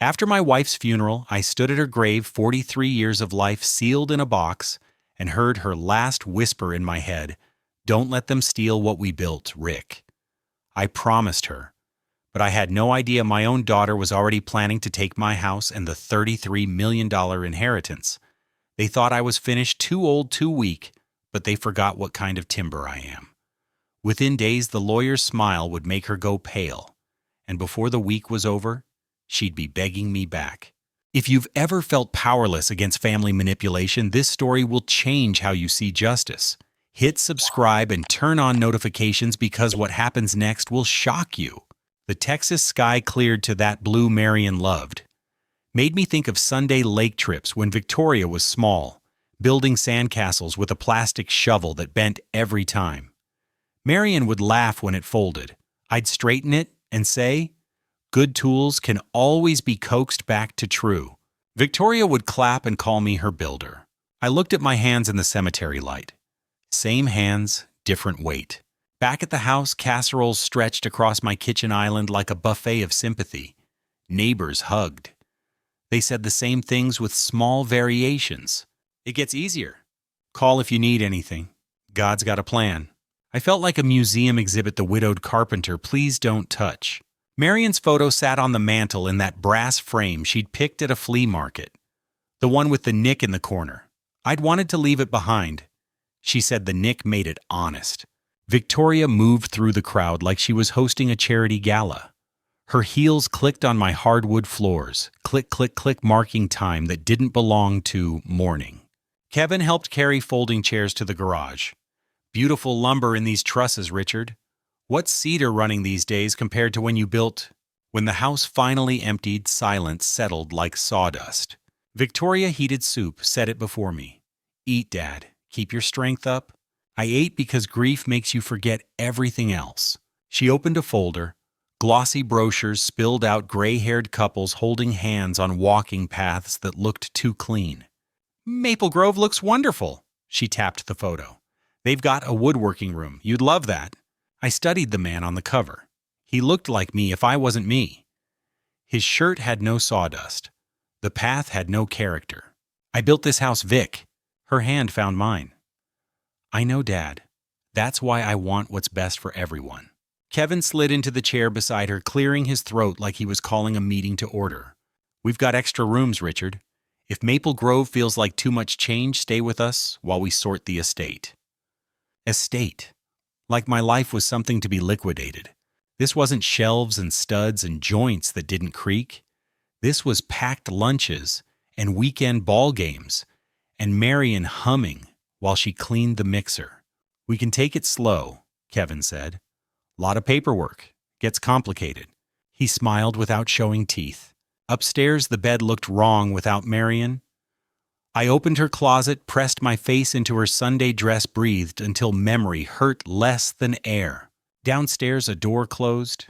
After my wife's funeral, I stood at her grave, 43 years of life sealed in a box, and heard her last whisper in my head, "Don't let them steal what we built, Rick." I promised her, but I had no idea my own daughter was already planning to take my house and the $33 million inheritance. They thought I was finished, too old, too weak, but they forgot what kind of timber I am. Within days, the lawyer's smile would make her go pale, and before the week was over, she'd be begging me back. If you've ever felt powerless against family manipulation, this story will change how you see justice. Hit subscribe and turn on notifications because what happens next will shock you. The Texas sky cleared to That Blue Marion Loved made me think of Sunday lake trips when Victoria was small, building sandcastles with a plastic shovel that bent every time. Marion would laugh when it folded. I'd straighten it and say, "Good tools can always be coaxed back to true." Victoria would clap and call me her builder. I looked at my hands in the cemetery light. Same hands, different weight. Back at the house, casseroles stretched across my kitchen island like a buffet of sympathy. Neighbors hugged. They said the same things with small variations. "It gets easier. Call if you need anything. God's got a plan." I felt like a museum exhibit, the widowed carpenter, "Please don't touch." Marion's photo sat on the mantel in that brass frame she'd picked at a flea market. The one with the nick in the corner. I'd wanted to leave it behind. She said the nick made it honest. Victoria moved through the crowd like she was hosting a charity gala. Her heels clicked on my hardwood floors, click, click, click, marking time that didn't belong to mourning. Kevin helped carry folding chairs to the garage. "Beautiful lumber in these trusses, Richard. What's cedar running these days compared to when you built?" When the house finally emptied, silence settled like sawdust. Victoria heated soup, set it before me. "Eat, Dad. Keep your strength up." I ate because grief makes you forget everything else. She opened a folder. Glossy brochures spilled out gray-haired couples holding hands on walking paths that looked too clean. "Maple Grove looks wonderful." She tapped the photo. "They've got a woodworking room. You'd love that." I studied the man on the cover. He looked like me if I wasn't me. His shirt had no sawdust. The path had no character. "I built this house, Vic." Her hand found mine. "I know, Dad. That's why I want what's best for everyone." Kevin slid into the chair beside her, clearing his throat like he was calling a meeting to order. "We've got extra rooms, Richard. If Maple Grove feels like too much change, stay with us while we sort the estate." Estate. Like my life was something to be liquidated. This wasn't shelves and studs and joints that didn't creak. This was packed lunches and weekend ball games and Marion humming while she cleaned the mixer. "We can take it slow," Kevin said. "Lot of paperwork. Gets complicated." He smiled without showing teeth. Upstairs, the bed looked wrong without Marion. I opened her closet, pressed my face into her Sunday dress, breathed until memory hurt less than air. Downstairs, a door closed.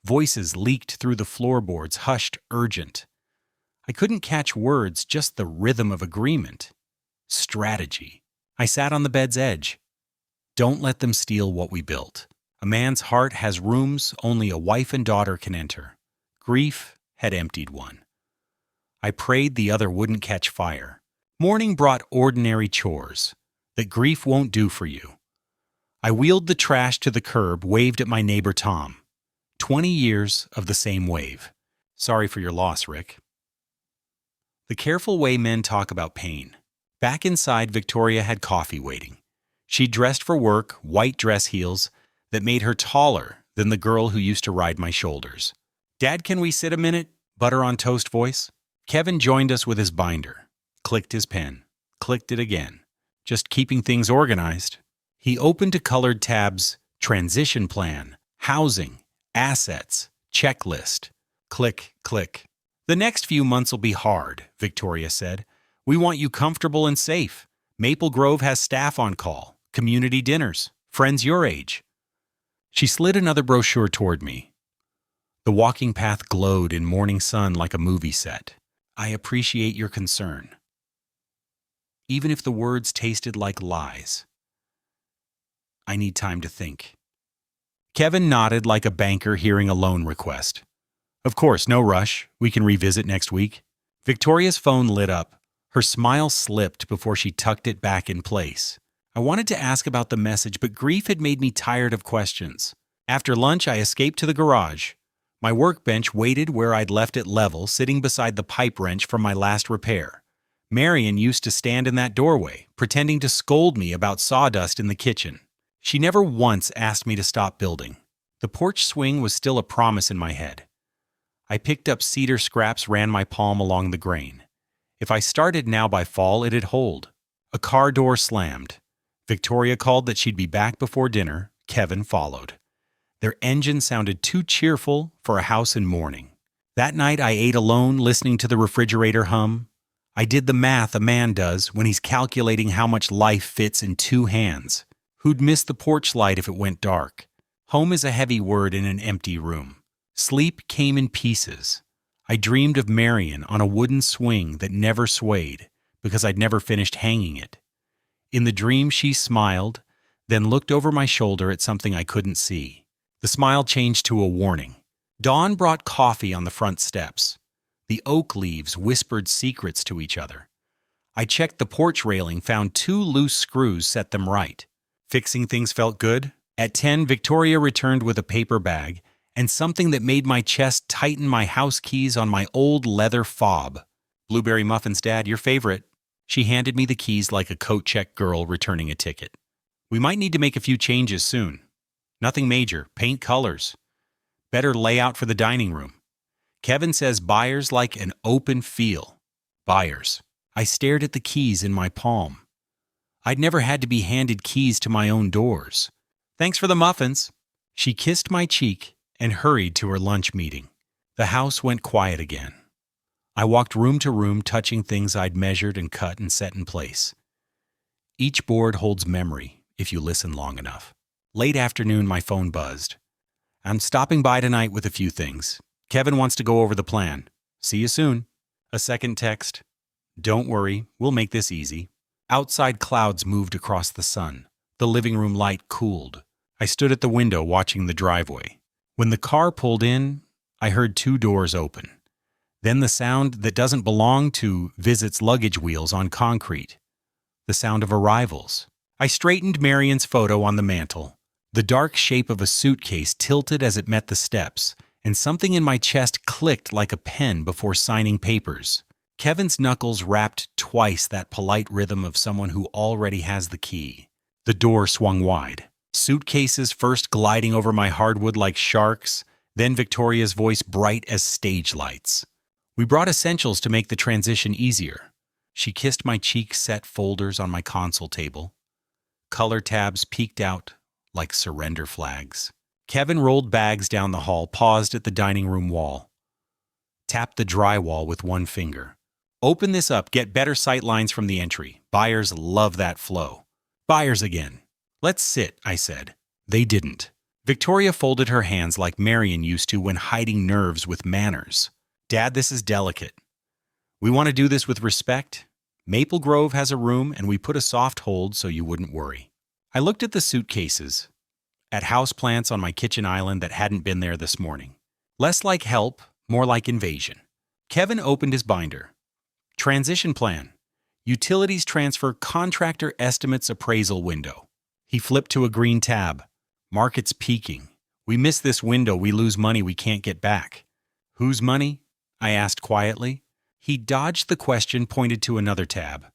Voices leaked through the floorboards, hushed, urgent. I couldn't catch words, just the rhythm of agreement. Strategy. I sat on the bed's edge. "Don't let them steal what we built. A man's heart has rooms only a wife and daughter can enter." Grief had emptied one. I prayed the other wouldn't catch fire. Morning brought ordinary chores that grief won't do for you. I wheeled the trash to the curb, waved at my neighbor Tom. 20 years of the same wave. "Sorry for your loss, Rick." The careful way men talk about pain. Back inside, Victoria had coffee waiting. She dressed for work, white dress heels that made her taller than the girl who used to ride my shoulders. "Dad, can we sit a minute?" Butter on toast voice. Kevin joined us with his binder. Clicked his pen. Clicked it again. Just keeping things organized. He opened to colored tabs: transition plan, housing, assets, checklist. Click, click. "The next few months will be hard," Victoria said. "We want you comfortable and safe. Maple Grove has staff on call, community dinners, friends your age." She slid another brochure toward me. The walking path glowed in morning sun like a movie set. "I appreciate your concern, even if the words tasted like lies. I need time to think." Kevin nodded like a banker hearing a loan request. Of course, no rush. We can revisit next week. Victoria's phone lit up. Her smile slipped before she tucked it back in place. I wanted to ask about the message, but grief had made me tired of questions. After lunch, I escaped to the garage. My workbench waited where I'd left it level, sitting beside the pipe wrench from my last repair. Marion used to stand in that doorway, pretending to scold me about sawdust in the kitchen. She never once asked me to stop building. The porch swing was still a promise in my head. I picked up cedar scraps, ran my palm along the grain. If I started now by fall, it'd hold. A car door slammed. Victoria called that she'd be back before dinner. Kevin followed. Their engine sounded too cheerful for a house in mourning. That night I ate alone, listening to the refrigerator hum. I did the math a man does when he's calculating how much life fits in 2 hands. Who'd miss the porch light if it went dark? Home is a heavy word in an empty room. Sleep came in pieces. I dreamed of Marion on a wooden swing that never swayed because I'd never finished hanging it. In the dream she smiled, then looked over my shoulder at something I couldn't see. The smile changed to a warning. Dawn brought coffee on the front steps. The oak leaves whispered secrets to each other. I checked the porch railing, found 2 loose screws, set them right. Fixing things felt good. At 10, Victoria returned with a paper bag and something that made my chest tighten, my house keys on my old leather fob. Blueberry muffins, Dad, your favorite. She handed me the keys like a coat check girl returning a ticket. We might need to make a few changes soon. Nothing major, paint colors. Better layout for the dining room. Kevin says buyers like an open feel. Buyers. I stared at the keys in my palm. I'd never had to be handed keys to my own doors. Thanks for the muffins. She kissed my cheek and hurried to her lunch meeting. The house went quiet again. I walked room to room, touching things I'd measured and cut and set in place. Each board holds memory if you listen long enough. Late afternoon, my phone buzzed. I'm stopping by tonight with a few things. Kevin wants to go over the plan. See you soon. A second text. Don't worry, we'll make this easy. Outside clouds moved across the sun. The living room light cooled. I stood at the window watching the driveway. When the car pulled in, I heard 2 doors open. Then the sound that doesn't belong to visits luggage wheels on concrete. The sound of arrivals. I straightened Marion's photo on the mantel. The dark shape of a suitcase tilted as it met the steps, and something in my chest clicked like a pen before signing papers. Kevin's knuckles rapped twice, that polite rhythm of someone who already has the key. The door swung wide. Suitcases first gliding over my hardwood like sharks, then Victoria's voice bright as stage lights. We brought essentials to make the transition easier. She kissed my cheek-set folders on my console table. Color tabs peeked out like surrender flags. Kevin rolled bags down the hall, paused at the dining room wall. Tapped the drywall with one finger. Open this up, get better sight lines from the entry. Buyers love that flow. Buyers again. Let's sit, I said. They didn't. Victoria folded her hands like Marion used to when hiding nerves with manners. Dad, this is delicate. We want to do this with respect. Maple Grove has a room, and we put a soft hold so you wouldn't worry. I looked at the suitcases, at houseplants on my kitchen island that hadn't been there this morning. Less like help, more like invasion. Kevin opened his binder. Transition plan. Utilities transfer contractor estimates appraisal window. He flipped to a green tab. Market's peaking. We miss this window, we lose money we can't get back. Whose money? I asked quietly. He dodged the question, pointed to another tab.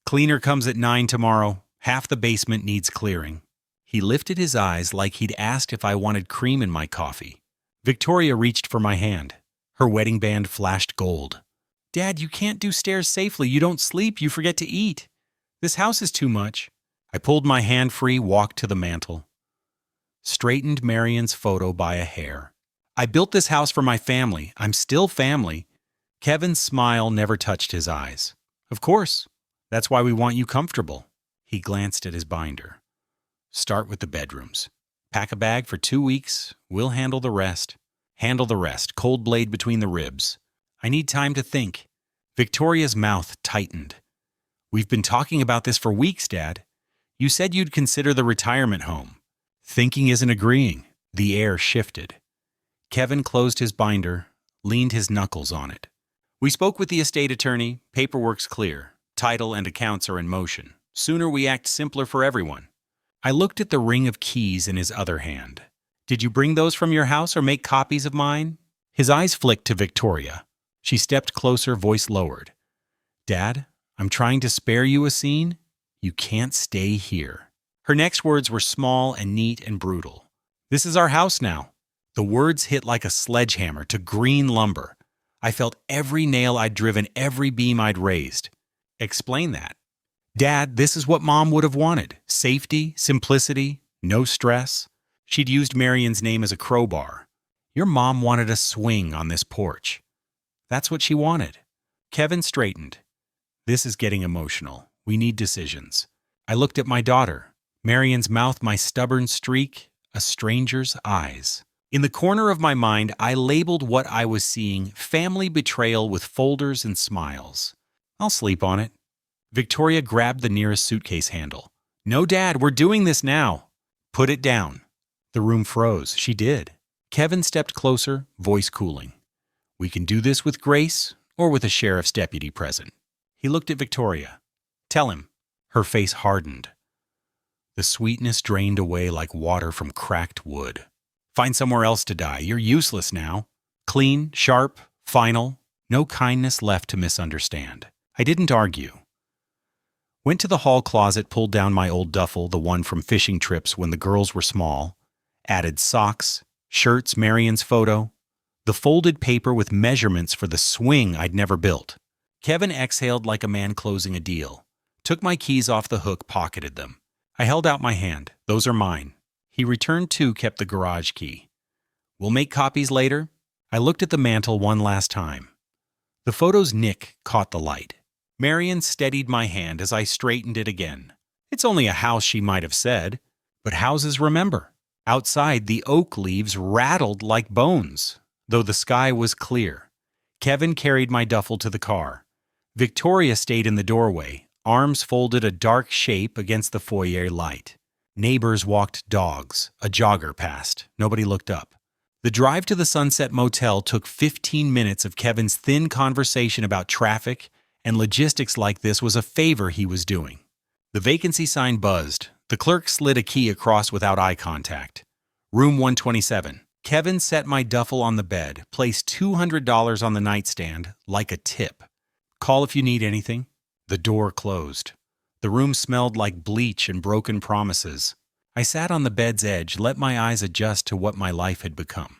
Cleaner comes at 9 tomorrow. Half the basement needs clearing. He lifted his eyes like he'd asked if I wanted cream in my coffee. Victoria reached for my hand. Her wedding band flashed gold. Dad, you can't do stairs safely. You don't sleep. You forget to eat. This house is too much. I pulled my hand free, walked to the mantel. Straightened Marion's photo by a hair. I built this house for my family. I'm still family. Kevin's smile never touched his eyes. Of course. That's why we want you comfortable. He glanced at his binder. Start with the bedrooms. Pack a bag for 2 weeks. We'll handle the rest. Handle the rest. Cold blade between the ribs. I need time to think. Victoria's mouth tightened. We've been talking about this for weeks, Dad. You said you'd consider the retirement home. Thinking isn't agreeing. The air shifted. Kevin closed his binder, leaned his knuckles on it. We spoke with the estate attorney. Paperwork's clear. Title and accounts are in motion. Sooner we act, simpler for everyone. I looked at the ring of keys in his other hand. Did you bring those from your house or make copies of mine? His eyes flicked to Victoria. She stepped closer, voice lowered. Dad, I'm trying to spare you a scene. You can't stay here. Her next words were small and neat and brutal. This is our house now. The words hit like a sledgehammer to green lumber. I felt every nail I'd driven, every beam I'd raised. Explain that. Dad, this is what Mom would have wanted. Safety, simplicity, no stress. She'd used Marion's name as a crowbar. Your mom wanted a swing on this porch. That's what she wanted. Kevin straightened. This is getting emotional. We need decisions. I looked at my daughter. Marion's mouth, my stubborn streak, a stranger's eyes. In the corner of my mind, I labeled what I was seeing family betrayal with folders and smiles. I'll sleep on it. Victoria grabbed the nearest suitcase handle. No, Dad, we're doing this now. Put it down. The room froze. She did. Kevin stepped closer, voice cooling. We can do this with grace or with a sheriff's deputy present. He looked at Victoria. Tell him. Her face hardened. The sweetness drained away like water from cracked wood. Find somewhere else to die. You're useless now. Clean, sharp, final. No kindness left to misunderstand. I didn't argue. Went to the hall closet, pulled down my old duffel, the one from fishing trips when the girls were small. Added socks, shirts, Marion's photo. The folded paper with measurements for the swing I'd never built. Kevin exhaled like a man closing a deal. Took my keys off the hook, pocketed them. I held out my hand. Those are mine. He returned two, kept the garage key. We'll make copies later. I looked at the mantel one last time. The photo's nick caught the light. Marion steadied my hand as I straightened it again. It's only a house, she might have said, but houses remember. Outside, the oak leaves rattled like bones, though the sky was clear. Kevin carried my duffel to the car. Victoria stayed in the doorway, arms folded, a dark shape against the foyer light. Neighbors walked dogs. A jogger passed. Nobody looked up. The drive to the Sunset Motel took 15 minutes of Kevin's thin conversation about traffic and logistics. Like this was a favor he was doing. The vacancy sign buzzed. The clerk slid a key across without eye contact. Room 127. Kevin set my duffel on the bed, placed $200 on the nightstand, like a tip. Call if you need anything. The door closed. The room smelled like bleach and broken promises. I sat on the bed's edge, let my eyes adjust to what my life had become.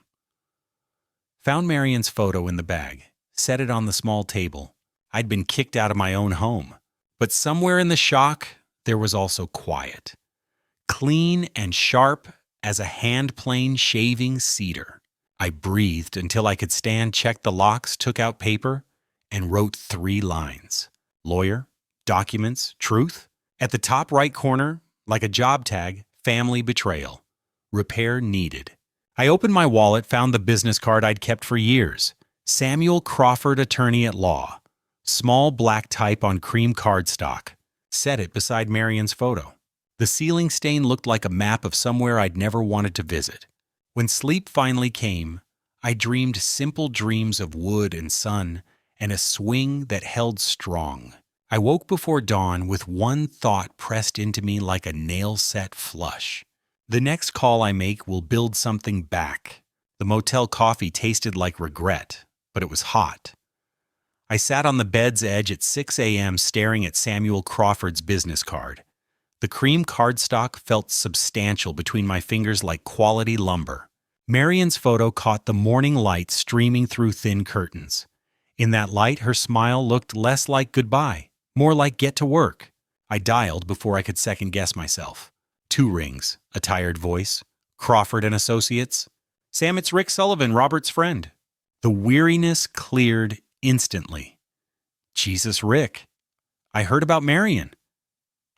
Found Marion's photo in the bag, set it on the small table. I'd been kicked out of my own home. But somewhere in the shock, there was also quiet. Clean and sharp as a hand-plane shaving cedar. I breathed until I could stand, checked the locks, took out paper, and wrote 3 lines. Lawyer, documents, truth. At the top right corner, like a job tag, family betrayal. Repair needed. I opened my wallet, found the business card I'd kept for years. Samuel Crawford, attorney at law. Small black type on cream cardstock. Set it beside Marion's photo. The ceiling stain looked like a map of somewhere I'd never wanted to visit. When sleep finally came, I dreamed simple dreams of wood and sun and a swing that held strong. I woke before dawn with one thought pressed into me like a nail-set flush. The next call I make will build something back. The motel coffee tasted like regret, but it was hot. I sat on the bed's edge at 6 a.m. staring at Samuel Crawford's business card. The cream cardstock felt substantial between my fingers like quality lumber. Marion's photo caught the morning light streaming through thin curtains. In that light, her smile looked less like goodbye, more like get to work. I dialed before I could second-guess myself. 2 rings, a tired voice. Crawford and Associates. Sam, it's Rick Sullivan, Robert's friend. The weariness cleared instantly. Jesus, Rick. I heard about Marion.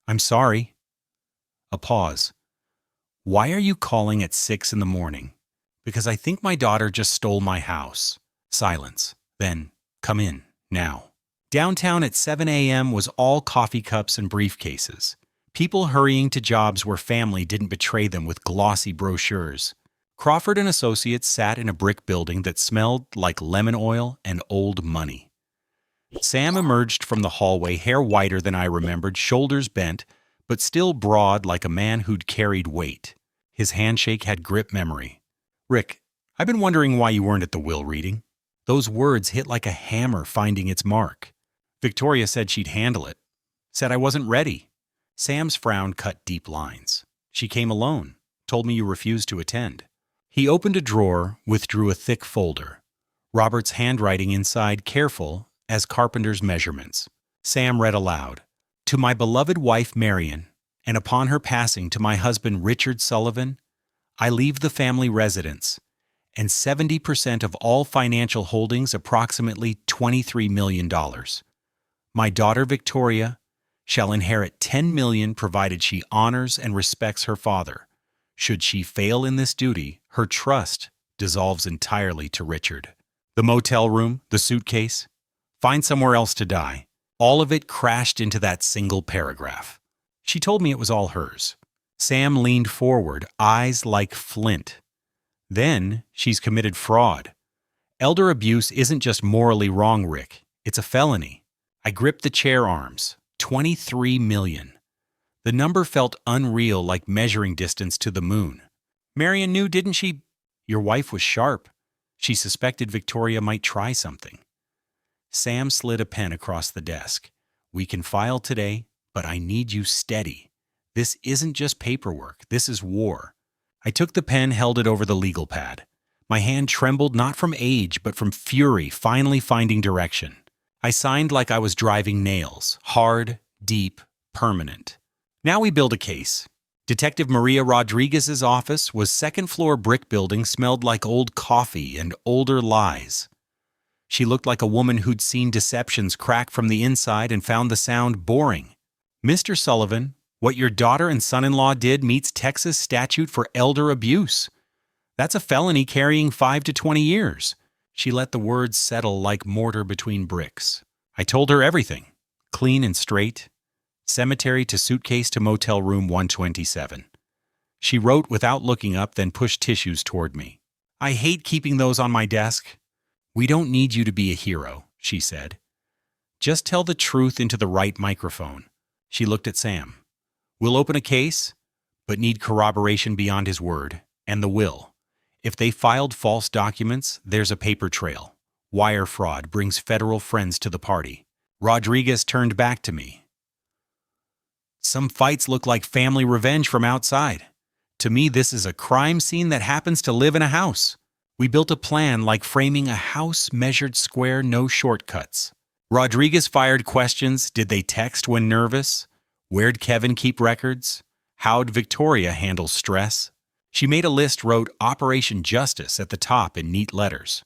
I'm sorry. A pause. Why are you calling at 6 in the morning? Because I think my daughter just stole my house. Silence. Then, come in, now. Downtown at 7 a.m. was all coffee cups and briefcases. People hurrying to jobs where family didn't betray them with glossy brochures. Crawford and Associates sat in a brick building that smelled like lemon oil and old money. Sam emerged from the hallway, hair whiter than I remembered, shoulders bent, but still broad like a man who'd carried weight. His handshake had grip memory. "Rick, I've been wondering why you weren't at the will reading." Those words hit like a hammer finding its mark. "Victoria said she'd handle it. Said I wasn't ready." Sam's frown cut deep lines. "She came alone. Told me you refused to attend." He opened a drawer, withdrew a thick folder. Robert's handwriting inside careful as carpenter's measurements. Sam read aloud, "To my beloved wife Marion, and upon her passing to my husband Richard Sullivan, I leave the family residence and 70% of all financial holdings, approximately $23 million. My daughter Victoria shall inherit $10 million provided she honors and respects her father. Should she fail in this duty, her trust dissolves entirely to Richard. The motel room, the suitcase, find somewhere else to die." All of it crashed into that single paragraph. She told me it was all hers. Sam leaned forward, eyes like flint. "Then she's committed fraud. Elder abuse isn't just morally wrong, Rick. It's a felony." I gripped the chair arms. 23 million. The number felt unreal, like measuring distance to the moon. "Marion knew, didn't she?" "Your wife was sharp. She suspected Victoria might try something." Sam slid a pen across the desk. "We can file today, but I need you steady. This isn't just paperwork. This is war." I took the pen, held it over the legal pad. My hand trembled not from age, but from fury, finally finding direction. I signed like I was driving nails, hard, deep, permanent. Now we build a case. Detective Maria Rodriguez's office was second-floor brick building, smelled like old coffee and older lies. She looked like a woman who'd seen deceptions crack from the inside and found the sound boring. "Mr. Sullivan, what your daughter and son-in-law did meets Texas statute for elder abuse. That's a felony carrying 5 to 20 years. She let the words settle like mortar between bricks. I told her everything, clean and straight. Cemetery to suitcase to motel room 127. She wrote without looking up, then pushed tissues toward me. "I hate keeping those on my desk." "We don't need you to be a hero," she said. "Just tell the truth into the right microphone." She looked at Sam. "We'll open a case, but need corroboration beyond his word, and the will. If they filed false documents, there's a paper trail. Wire fraud brings federal friends to the party." Rodriguez turned back to me. "Some fights look like family revenge from outside. To me, this is a crime scene that happens to live in a house. We built a plan like framing a house measured square, no shortcuts." Rodriguez fired questions. Did they text when nervous? Where'd Kevin keep records? How'd Victoria handle stress? She made a list, wrote Operation Justice at the top in neat letters.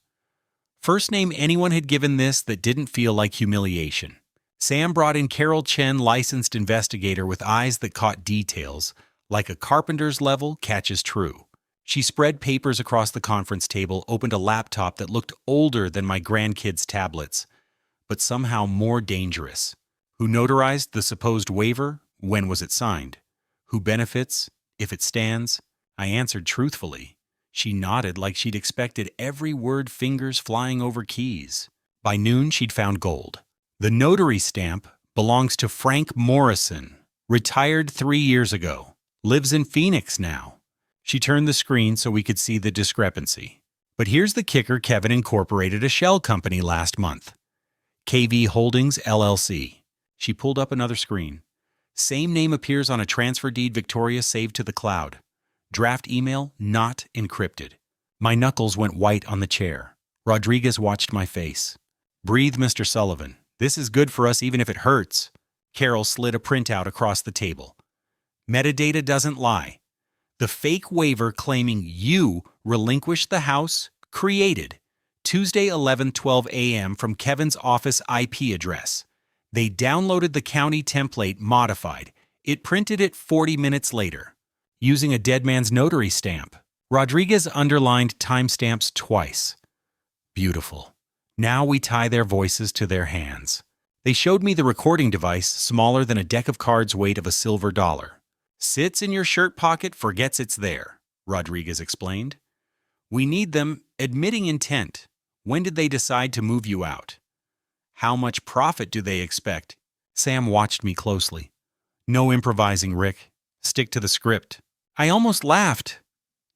First name anyone had given this that didn't feel like humiliation. Sam brought in Carol Chen, licensed investigator with eyes that caught details, like a carpenter's level catches true. She spread papers across the conference table, opened a laptop that looked older than my grandkids' tablets, but somehow more dangerous. Who notarized the supposed waiver? When was it signed? Who benefits? If it stands? I answered truthfully. She nodded like she'd expected every word, fingers flying over keys. By noon, she'd found gold. The notary stamp belongs to Frank Morrison, retired 3 years ago, lives in Phoenix now. She turned the screen so we could see the discrepancy. But here's the kicker: Kevin incorporated a shell company last month. KV Holdings, LLC. She pulled up another screen. Same name appears on a transfer deed Victoria saved to the cloud. Draft email not encrypted. My knuckles went white on the chair. Rodriguez watched my face. "Breathe, Mr. Sullivan. This is good for us even if it hurts." Carol slid a printout across the table. "Metadata doesn't lie. The fake waiver claiming you relinquished the house, created Tuesday 11:12 a.m. from Kevin's office IP address. They downloaded the county template modified. It printed it 40 minutes later, using a dead man's notary stamp." Rodriguez underlined timestamps twice. Beautiful. Now we tie their voices to their hands. They showed me the recording device, smaller than a deck of cards weight of a silver dollar. "Sits in your shirt pocket, forgets it's there," Rodriguez explained. We need them. Admitting intent. When did they decide to move you out? How much profit do they expect? Sam watched me closely. No improvising, Rick. Stick to the script. I almost laughed.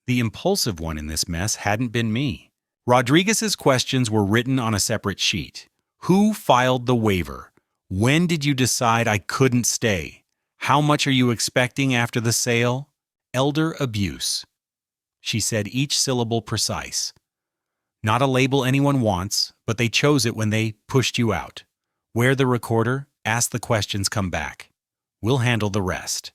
The impulsive one in this mess hadn't been me. Rodriguez's questions were written on a separate sheet. Who filed the waiver? When did you decide I couldn't stay? How much are you expecting after the sale? Elder abuse. She said each syllable precise. Not a label anyone wants, but they chose it when they pushed you out. Wear the recorder, ask the questions, come back. We'll handle the rest.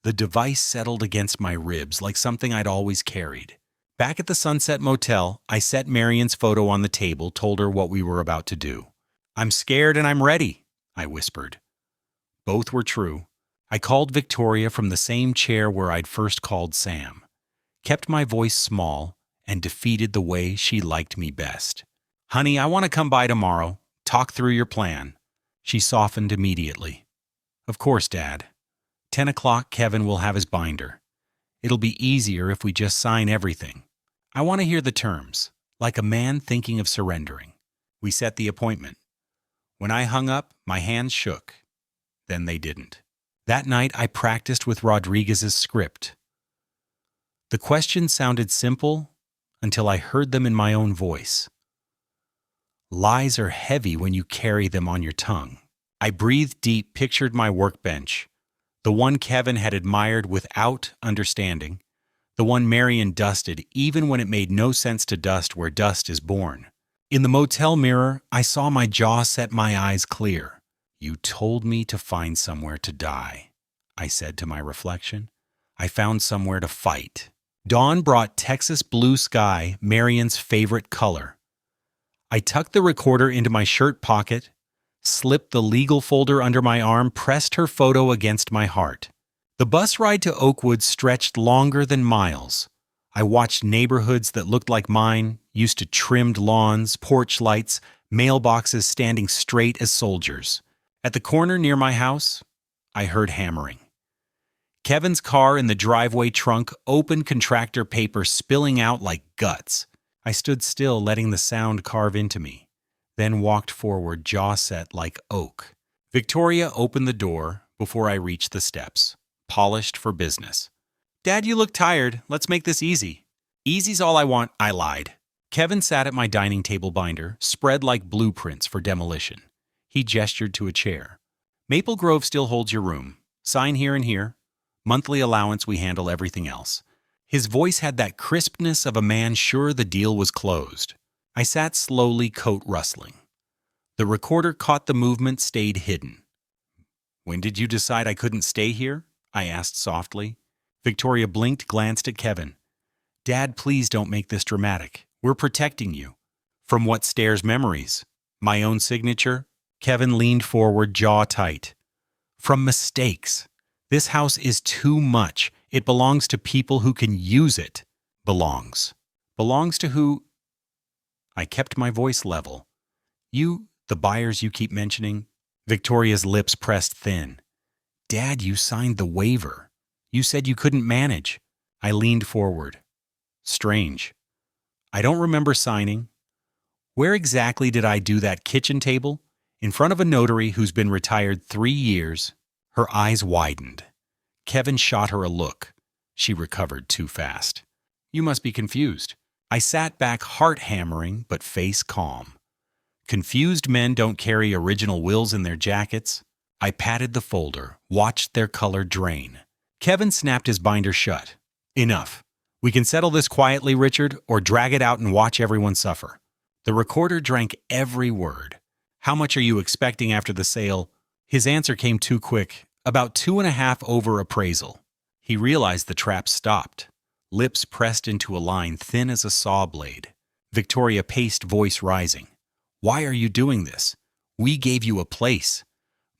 The device settled against my ribs like something I'd always carried. Back at the Sunset Motel, I set Marion's photo on the table, told her what we were about to do. I'm scared and I'm ready, I whispered. Both were true. I called Victoria from the same chair where I'd first called Sam. Kept my voice small and defeated the way she liked me best. Honey, I want to come by tomorrow. Talk through your plan. She softened immediately. Of course, Dad. 10 o'clock, Kevin will have his binder. It'll be easier if we just sign everything. I want to hear the terms, like a man thinking of surrendering. We set the appointment. When I hung up, my hands shook. Then they didn't. That night, I practiced with Rodriguez's script. The questions sounded simple until I heard them in my own voice. Lies are heavy when you carry them on your tongue. I breathed deep, pictured my workbench, the one Kevin had admired without understanding, the one Marion dusted even when it made no sense to dust where dust is born. In the motel mirror, I saw my jaw set, my eyes clear. You told me to find somewhere to die, I said to my reflection. I found somewhere to fight. Dawn brought Texas blue sky, Marion's favorite color. I tucked the recorder into my shirt pocket, slipped the legal folder under my arm, pressed her photo against my heart. The bus ride to Oakwood stretched longer than miles. I watched neighborhoods that looked like mine, used to trimmed lawns, porch lights, mailboxes standing straight as soldiers. At the corner near my house, I heard hammering. Kevin's car in the driveway trunk, open contractor paper spilling out like guts. I stood still, letting the sound carve into me, then walked forward, jaw set like oak. Victoria opened the door before I reached the steps, polished for business. Dad, you look tired. Let's make this easy. Easy's all I want, I lied. Kevin sat at my dining table binder, spread like blueprints for demolition. He gestured to a chair. Maple Grove still holds your room. Sign here and here. Monthly allowance, we handle everything else. His voice had that crispness of a man sure the deal was closed. I sat slowly, coat rustling. The recorder caught the movement, stayed hidden. When did you decide I couldn't stay here? I asked softly. Victoria blinked, glanced at Kevin. Dad, please don't make this dramatic. We're protecting you. From what stares memories? My own signature? Kevin leaned forward, jaw tight. From mistakes. This house is too much. It belongs to people who can use it. Belongs. Belongs to who? I kept my voice level. You, the buyers you keep mentioning. Victoria's lips pressed thin. Dad, you signed the waiver. You said you couldn't manage. I leaned forward. Strange. I don't remember signing. Where exactly did I do that kitchen table? In front of a notary who's been retired 3 years. Her eyes widened. Kevin shot her a look. She recovered too fast. You must be confused. I sat back, heart hammering, but face calm. Confused men don't carry original wills in their jackets. I patted the folder, watched their color drain. Kevin snapped his binder shut. Enough. We can settle this quietly, Richard, or drag it out and watch everyone suffer. The recorder drank every word. How much are you expecting after the sale? His answer came too quick. About 2.5 over appraisal. He realized the trap stopped. Lips pressed into a line thin as a saw blade. Victoria paced, voice rising. Why are you doing this? We gave you a place.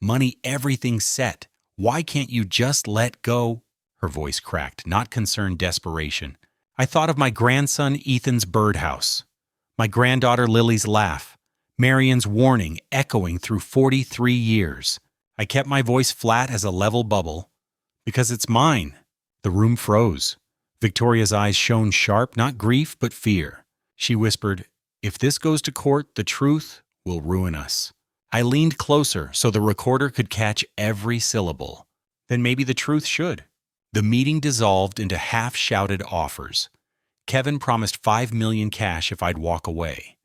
Money, everything set. Why can't you just let go? Her voice cracked, not concern, desperation. I thought of my grandson Ethan's birdhouse. My granddaughter Lily's laugh. Marion's warning echoing through 43 years. I kept my voice flat as a level bubble. Because it's mine. The room froze. Victoria's eyes shone sharp, not grief, but fear. She whispered, "If this goes to court, the truth will ruin us." I leaned closer so the recorder could catch every syllable. Then maybe the truth should. The meeting dissolved into half-shouted offers. Kevin promised $5 million cash if I'd walk away.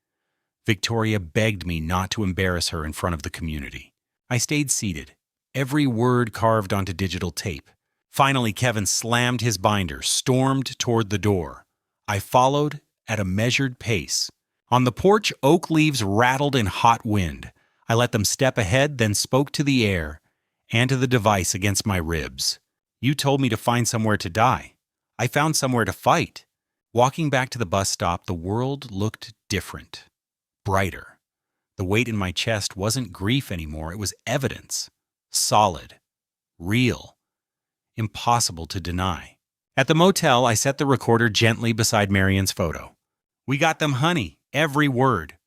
Victoria begged me not to embarrass her in front of the community. I stayed seated, every word carved onto digital tape. Finally, Kevin slammed his binder, stormed toward the door. I followed at a measured pace. On the porch, oak leaves rattled in hot wind. I let them step ahead, then spoke to the air and to the device against my ribs. "You told me to find somewhere to die. I found somewhere to fight." Walking back to the bus stop, the world looked different, brighter. The weight in my chest wasn't grief anymore. It was evidence. Solid. Real. Impossible to deny. At the motel, I set the recorder gently beside Marion's photo. "We got them, honey. Every word."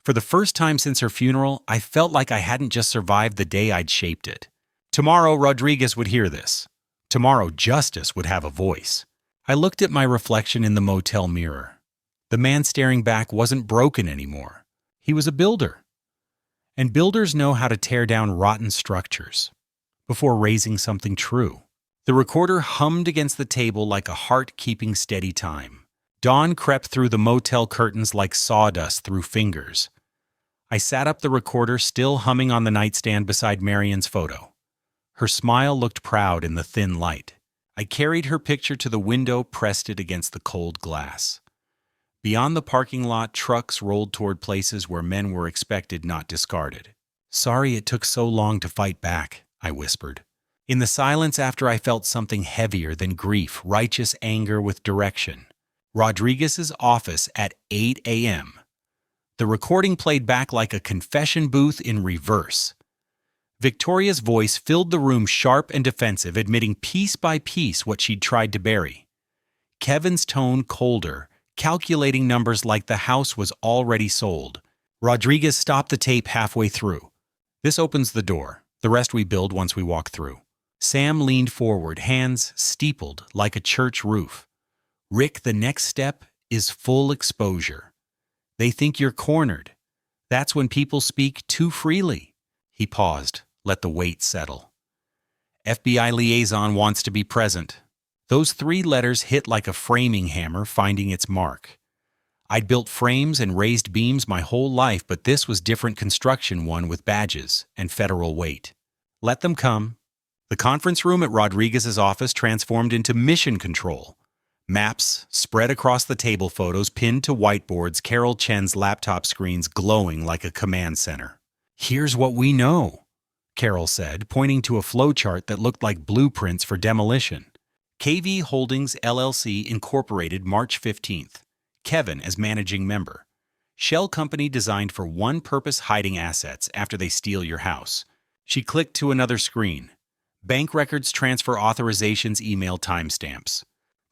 For the first time since her funeral, I felt like I hadn't just survived the day I'd shaped it. Tomorrow, Rodriguez would hear this. Tomorrow, justice would have a voice. I looked at my reflection in the motel mirror. The man staring back wasn't broken anymore. He was a builder. And builders know how to tear down rotten structures before raising something true. The recorder hummed against the table like a heart keeping steady time. Dawn crept through the motel curtains like sawdust through fingers. I sat up the recorder, still humming on the nightstand beside Marion's photo. Her smile looked proud in the thin light. I carried her picture to the window, pressed it against the cold glass. Beyond the parking lot, trucks rolled toward places where men were expected, not discarded. "Sorry it took so long to fight back," I whispered. In the silence after, I felt something heavier than grief, righteous anger with direction. Rodriguez's office at 8 a.m. The recording played back like a confession booth in reverse. Victoria's voice filled the room, sharp and defensive, admitting piece by piece what she'd tried to bury. Kevin's tone colder, calculating numbers like the house was already sold. Rodriguez stopped the tape halfway through. "This opens the door. The rest we build once we walk through." Sam leaned forward, hands steepled like a church roof. "Rick, the next step is full exposure. They think you're cornered. That's when people speak too freely." He paused, let the weight settle. "FBI liaison wants to be present." Those 3 letters hit like a framing hammer, finding its mark. I'd built frames and raised beams my whole life, but this was different construction, one with badges and federal weight. "Let them come." The conference room at Rodriguez's office transformed into mission control. Maps spread across the table, photos pinned to whiteboards, Carol Chen's laptop screens glowing like a command center. "Here's what we know," Carol said, pointing to a flowchart that looked like blueprints for demolition. KV Holdings LLC Incorporated, March 15th. Kevin as managing member. Shell company designed for one purpose: hiding assets after they steal your house. She clicked to another screen. Bank records, transfer authorizations, email timestamps.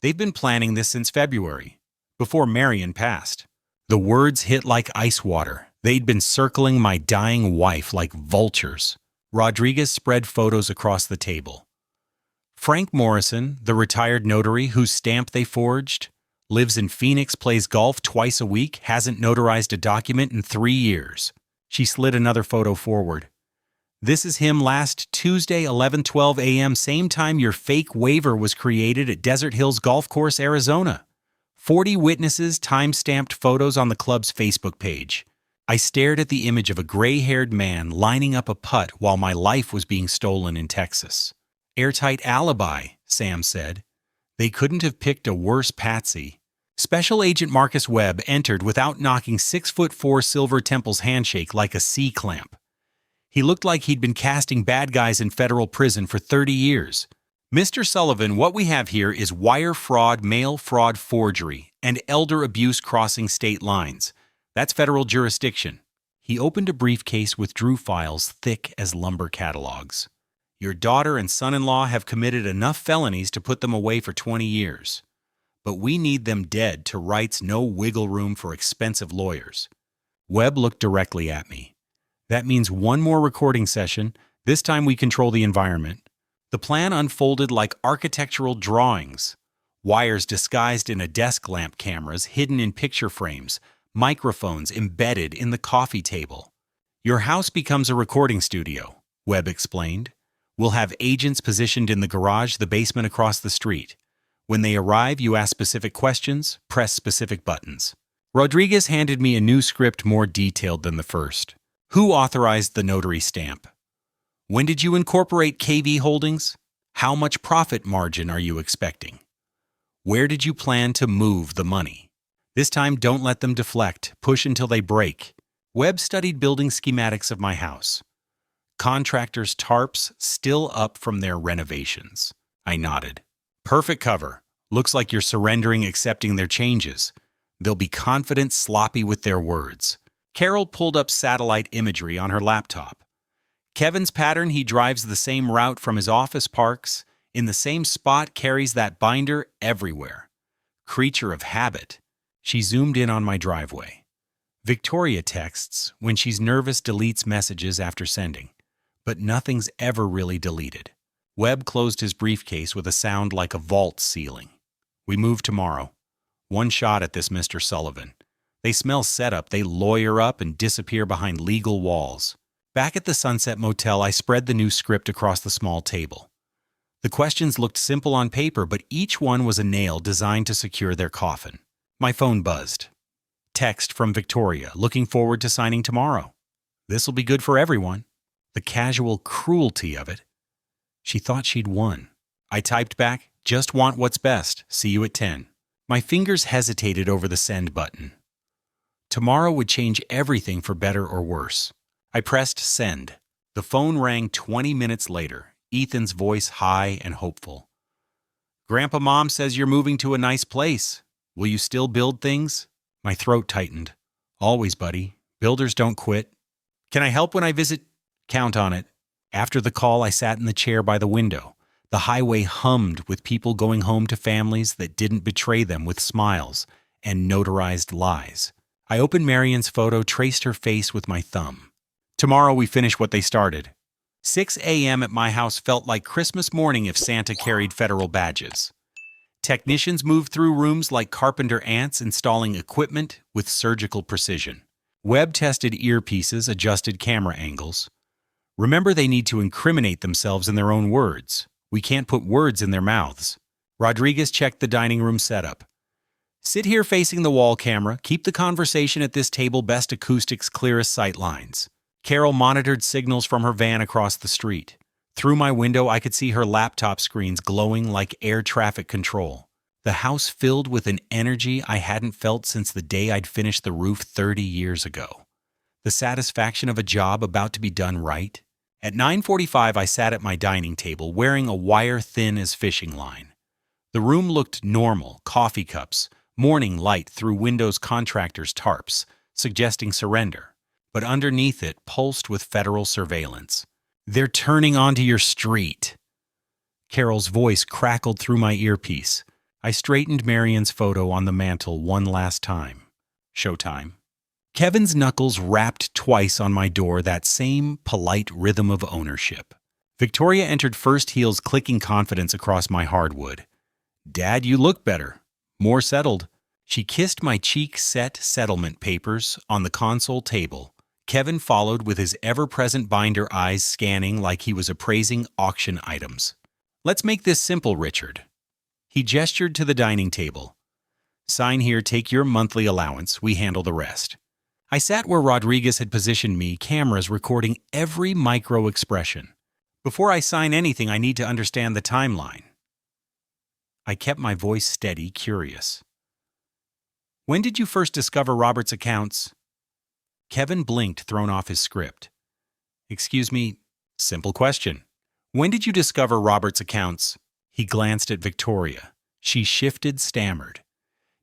They've been planning this since February, before Marion passed. The words hit like ice water. They'd been circling my dying wife like vultures. Rodriguez spread photos across the table. Frank Morrison, the retired notary whose stamp they forged, lives in Phoenix, plays golf twice a week, hasn't notarized a document in 3 years. She slid another photo forward. "This is him last Tuesday, 11:12 a.m., same time your fake waiver was created at Desert Hills Golf Course, Arizona." 40 witnesses, time-stamped photos on the club's Facebook page. I stared at the image of a gray-haired man lining up a putt while my life was being stolen in Texas. "Airtight alibi," Sam said. "They couldn't have picked a worse patsy." Special Agent Marcus Webb entered without knocking 6'4" Silver Temple's handshake like a C-clamp. He looked like he'd been casting bad guys in federal prison for 30 years. "Mr. Sullivan, what we have here is wire fraud, mail fraud, forgery, and elder abuse crossing state lines. That's federal jurisdiction." He opened a briefcase with Drew files thick as lumber catalogs. "Your daughter and son-in-law have committed enough felonies to put them away for 20 years. But we need them dead to rights, no wiggle room for expensive lawyers." Webb looked directly at me. "That means one more recording session. This time we control the environment." The plan unfolded like architectural drawings. Wires disguised in a desk lamp, cameras hidden in picture frames, microphones embedded in the coffee table. Your house becomes a recording studio, Webb explained. We'll have agents positioned in the garage, the basement across the street. When they arrive, you ask specific questions, press specific buttons. Rodriguez handed me a new script more detailed than the first. Who authorized the notary stamp? When did you incorporate KV Holdings? How much profit margin are you expecting? Where did you plan to move the money? This time, don't let them deflect. Push until they break. Webb studied building schematics of my house. Contractors' tarps still up from their renovations. I nodded. Perfect cover. Looks like you're surrendering, accepting their changes. They'll be confident, sloppy with their words. Carol pulled up satellite imagery on her laptop. Kevin's pattern, he drives the same route from his office, parks in the same spot, carries that binder everywhere. Creature of habit. She zoomed in on my driveway. Victoria texts. When she's nervous, deletes messages after sending. But nothing's ever really deleted. Webb closed his briefcase with a sound like a vault ceiling. We move tomorrow. One shot at this Mr. Sullivan. They smell setup, they lawyer up and disappear behind legal walls. Back at the Sunset Motel, I spread the new script across the small table. The questions looked simple on paper, but each one was a nail designed to secure their coffin. My phone buzzed. Text from Victoria, looking forward to signing tomorrow. This'll be good for everyone. The casual cruelty of it. She thought she'd won. I typed back, just want what's best. See you at 10. My fingers hesitated over the send button. Tomorrow would change everything for better or worse. I pressed send. The phone rang 20 minutes later, Ethan's voice high and hopeful. Grandpa Mom says you're moving to a nice place. Will you still build things? My throat tightened. Always, buddy. Builders don't quit. Can I help when I visit? Count on it. After the call, I sat in the chair by the window. The highway hummed with people going home to families that didn't betray them with smiles and notarized lies. I opened Marion's photo, traced her face with my thumb. Tomorrow we finish what they started. 6 a.m. at my house felt like Christmas morning if Santa carried federal badges. Technicians moved through rooms like carpenter ants, installing equipment with surgical precision. Webb tested earpieces, adjusted camera angles. Remember, they need to incriminate themselves in their own words. We can't put words in their mouths. Rodriguez checked the dining room setup. Sit here facing the wall, camera. Keep the conversation at this table, best acoustics, clearest sight lines. Carol monitored signals from her van across the street. Through my window, I could see her laptop screens glowing like air traffic control. The house filled with an energy I hadn't felt since the day I'd finished the roof 30 years ago. The satisfaction of a job about to be done right. At 9:45, I sat at my dining table, wearing a wire thin as fishing line. The room looked normal, coffee cups, morning light through windows, contractors' tarps, suggesting surrender. But underneath it pulsed with federal surveillance. They're turning onto your street. Carol's voice crackled through my earpiece. I straightened Marion's photo on the mantel one last time. Showtime. Kevin's knuckles rapped twice on my door, that same polite rhythm of ownership. Victoria entered first, heels clicking confidence across my hardwood. Dad, you look better. More settled. She kissed my cheek, set settlement papers on the console table. Kevin followed with his ever-present binder eyes scanning like he was appraising auction items. Let's make this simple, Richard. He gestured to the dining table. Sign here, take your monthly allowance, we handle the rest. I sat where Rodriguez had positioned me, cameras recording every micro-expression. Before I sign anything, I need to understand the timeline. I kept my voice steady, curious. When did you first discover Robert's accounts? Kevin blinked, thrown off his script. Excuse me, simple question. When did you discover Robert's accounts? He glanced at Victoria. She shifted, stammered.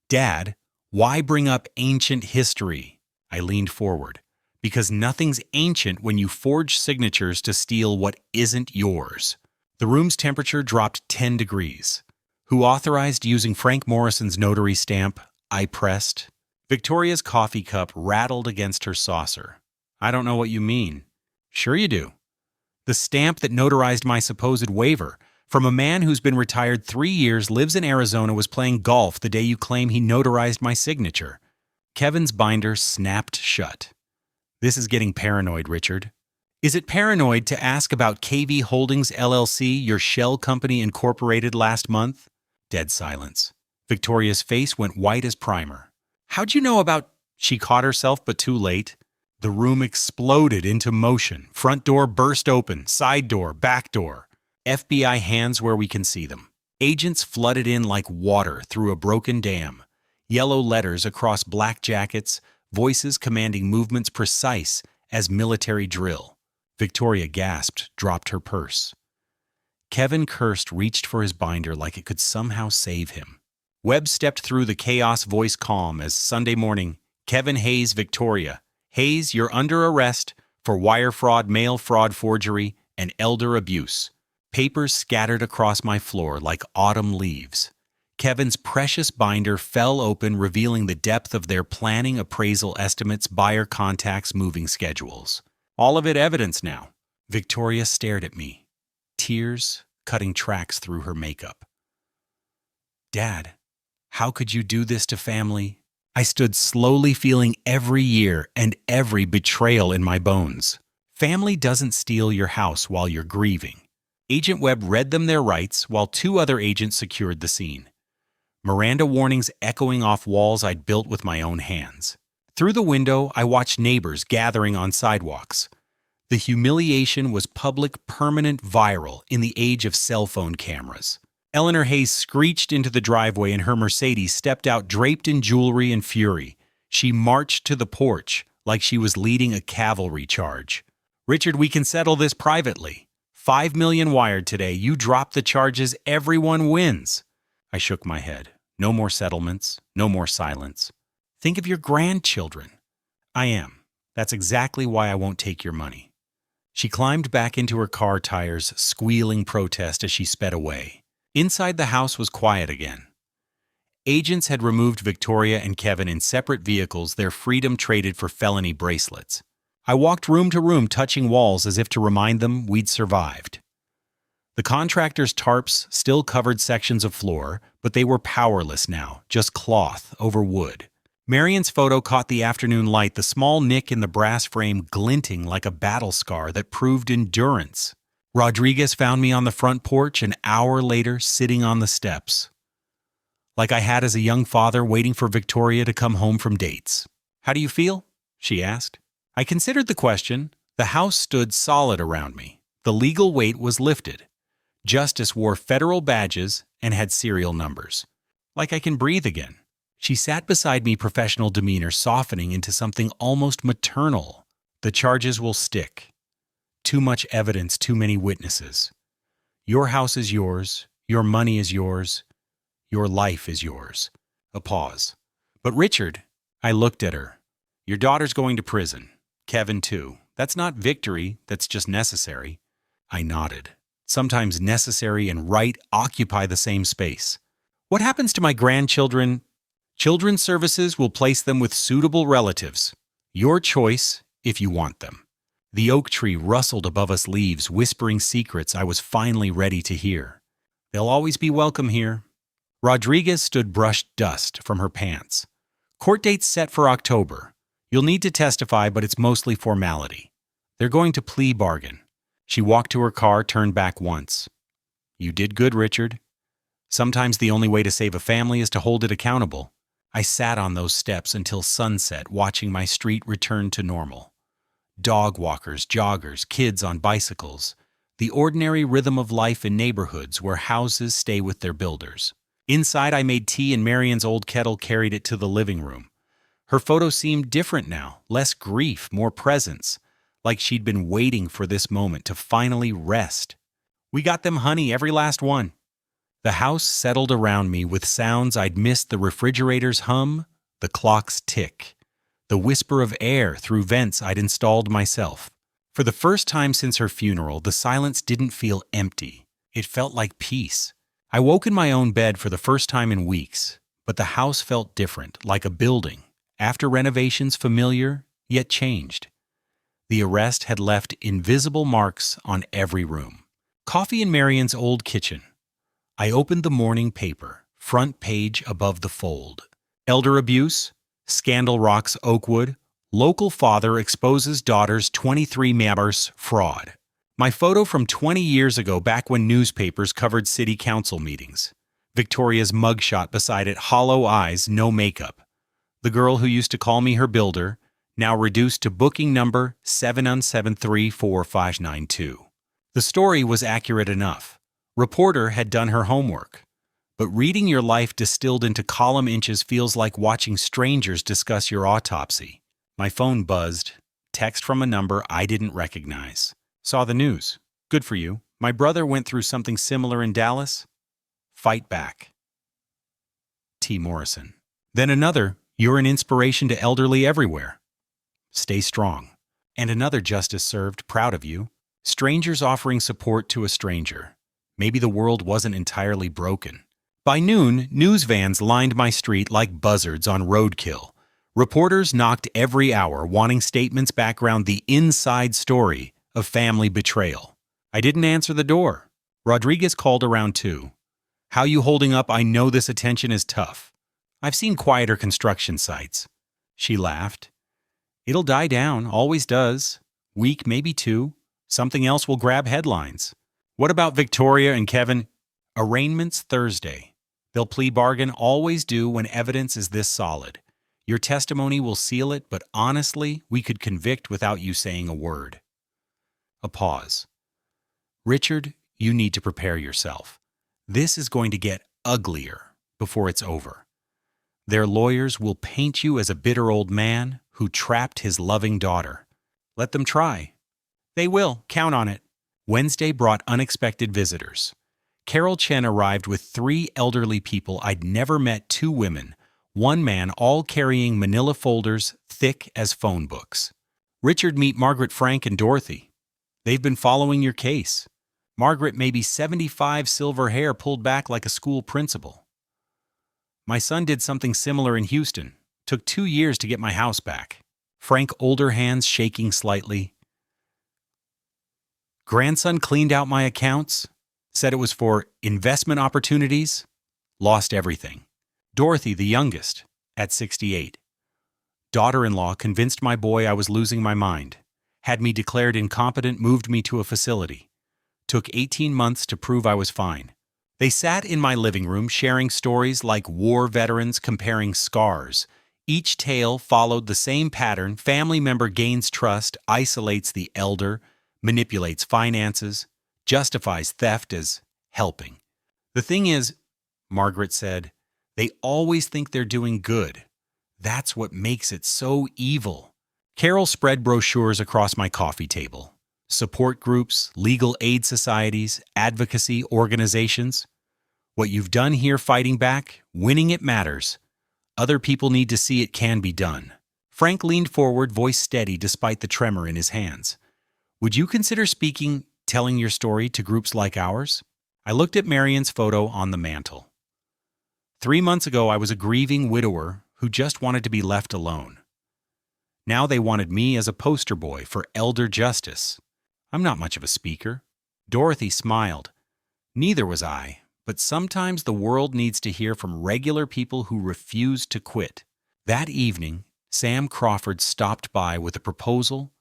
Dad, why bring up ancient history? I leaned forward. Because nothing's ancient when you forge signatures to steal what isn't yours. The room's temperature dropped 10 degrees. Who authorized using Frank Morrison's notary stamp? I pressed. Victoria's coffee cup rattled against her saucer. I don't know what you mean. Sure you do. The stamp that notarized my supposed waiver. From a man who's been retired 3 years, lives in Arizona, was playing golf the day you claim he notarized my signature. Kevin's binder snapped shut. This is getting paranoid, Richard. Is it paranoid to ask about KV Holdings LLC, your shell company incorporated last month? Dead silence. Victoria's face went white as primer. How'd you know about... She caught herself, but too late. The room exploded into motion. Front door burst open, side door, back door. FBI hands where we can see them. Agents flooded in like water through a broken dam. Yellow letters across black jackets, voices commanding movements precise as military drill. Victoria gasped, dropped her purse. Kevin cursed, reached for his binder like it could somehow save him. Webb stepped through the chaos, voice calm as Sunday morning. Kevin Hayes, Victoria. Hayes, you're under arrest for wire fraud, mail fraud, forgery, and elder abuse. Papers scattered across my floor like autumn leaves. Kevin's precious binder fell open, revealing the depth of their planning, appraisal estimates, buyer contacts, moving schedules. All of it evidence now. Victoria stared at me, tears cutting tracks through her makeup. Dad, how could you do this to family? I stood slowly, feeling every year and every betrayal in my bones. Family doesn't steal your house while you're grieving. Agent Webb read them their rights while 2 other agents secured the scene. Miranda warnings echoing off walls I'd built with my own hands. Through the window, I watched neighbors gathering on sidewalks. The humiliation was public, permanent, viral in the age of cell phone cameras. Eleanor Hayes screeched into the driveway and her Mercedes stepped out draped in jewelry and fury. She marched to the porch like she was leading a cavalry charge. Richard, we can settle this privately. $5 million wired today. You drop the charges, everyone wins. I shook my head. No more settlements, no more silence. Think of your grandchildren. I am. That's exactly why I won't take your money. She climbed back into her car, tires squealing protest as she sped away. Inside the house was quiet again. Agents had removed Victoria and Kevin in separate vehicles, their freedom traded for felony bracelets. I walked room to room, touching walls as if to remind them we'd survived. The contractor's tarps still covered sections of floor, but they were powerless now, just cloth over wood. Marion's photo caught the afternoon light, the small nick in the brass frame glinting like a battle scar that proved endurance. Rodriguez found me on the front porch an hour later, sitting on the steps. Like I had as a young father waiting for Victoria to come home from dates. "How do you feel?" she asked. I considered the question. The house stood solid around me. The legal weight was lifted. Justice wore federal badges and had serial numbers. Like I can breathe again. She sat beside me, professional demeanor softening into something almost maternal. The charges will stick. Too much evidence, too many witnesses. Your house is yours. Your money is yours. Your life is yours. A pause. But Richard, I looked at her. Your daughter's going to prison. Kevin too. That's not victory, that's just necessary. I nodded. Sometimes necessary and right occupy the same space. What happens to my grandchildren? Children's Services will place them with suitable relatives. Your choice if you want them. The oak tree rustled above us, leaves whispering secrets I was finally ready to hear. They'll always be welcome here. Rodriguez stood, brushed dust from her pants. Court date's set for October. You'll need to testify, but it's mostly formality. They're going to plea bargain. She walked to her car, turned back once. You did good, Richard. Sometimes the only way to save a family is to hold it accountable. I sat on those steps until sunset, watching my street return to normal. Dog walkers, joggers, kids on bicycles. The ordinary rhythm of life in neighborhoods where houses stay with their builders. Inside, I made tea and Marion's old kettle carried it to the living room. Her photo seemed different now, less grief, more presence, like she'd been waiting for this moment to finally rest. We got them, honey, every last one. The house settled around me with sounds I'd missed: the refrigerator's hum, the clock's tick, the whisper of air through vents I'd installed myself. For the first time since her funeral, the silence didn't feel empty. It felt like peace. I woke in my own bed for the first time in weeks, but the house felt different, like a building. After renovations, familiar, yet changed. The arrest had left invisible marks on every room. Coffee in Marion's old kitchen. I opened the morning paper, front page above the fold. Elder abuse, scandal rocks Oakwood, local father exposes daughter's 23 members fraud. My photo from 20 years ago, back when newspapers covered city council meetings. Victoria's mugshot beside it, hollow eyes, no makeup. The girl who used to call me her builder, now reduced to booking number 717345592. The story was accurate enough. Reporter had done her homework. But reading your life distilled into column inches feels like watching strangers discuss your autopsy. My phone buzzed. Text from a number I didn't recognize. Saw the news. Good for you. My brother went through something similar in Dallas. Fight back. T. Morrison. Then another, you're an inspiration to elderly everywhere. Stay strong. And another, justice served, proud of you. Strangers offering support to a stranger. Maybe the world wasn't entirely broken. By noon, news vans lined my street like buzzards on roadkill. Reporters knocked every hour, wanting statements back around the inside story of family betrayal. I didn't answer the door. Rodriguez called around 2. How you holding up? I know this attention is tough. I've seen quieter construction sites. She laughed. It'll die down, always does. Week, maybe 2. Something else will grab headlines. What about Victoria and Kevin? Arraignment's Thursday. They'll plea bargain, always do when evidence is this solid. Your testimony will seal it, but honestly, we could convict without you saying a word. A pause. Richard, you need to prepare yourself. This is going to get uglier before it's over. Their lawyers will paint you as a bitter old man who trapped his loving daughter. Let them try. They will, count on it. Wednesday brought unexpected visitors. Carol Chen arrived with 3 elderly people I'd never met, 2 women, 1 man, all carrying manila folders thick as phone books. Richard, meet Margaret, Frank, and Dorothy. They've been following your case. Margaret, maybe 75, silver hair pulled back like a school principal. My son did something similar in Houston. Took 2 years to get my house back. Frank, older hands shaking slightly. Grandson cleaned out my accounts. Said it was for investment opportunities. Lost everything. Dorothy, the youngest, at 68. Daughter-in-law convinced my boy I was losing my mind. Had me declared incompetent, moved me to a facility. Took 18 months to prove I was fine. They sat in my living room sharing stories like war veterans comparing scars. Each tale followed the same pattern. Family member gains trust, isolates the elder, manipulates finances, justifies theft as helping. The thing is, Margaret said, they always think they're doing good. That's what makes it so evil. Carol spread brochures across my coffee table. Support groups, legal aid societies, advocacy organizations. What you've done here fighting back, winning it matters. Other people need to see it can be done. Frank leaned forward, voice steady despite the tremor in his hands. Would you consider speaking, telling your story to groups like ours? I looked at Marion's photo on the mantel. 3 months ago, I was a grieving widower who just wanted to be left alone. Now they wanted me as a poster boy for elder justice. I'm not much of a speaker. Dorothy smiled. Neither was I, but sometimes the world needs to hear from regular people who refuse to quit. That evening, Sam Crawford stopped by with a proposal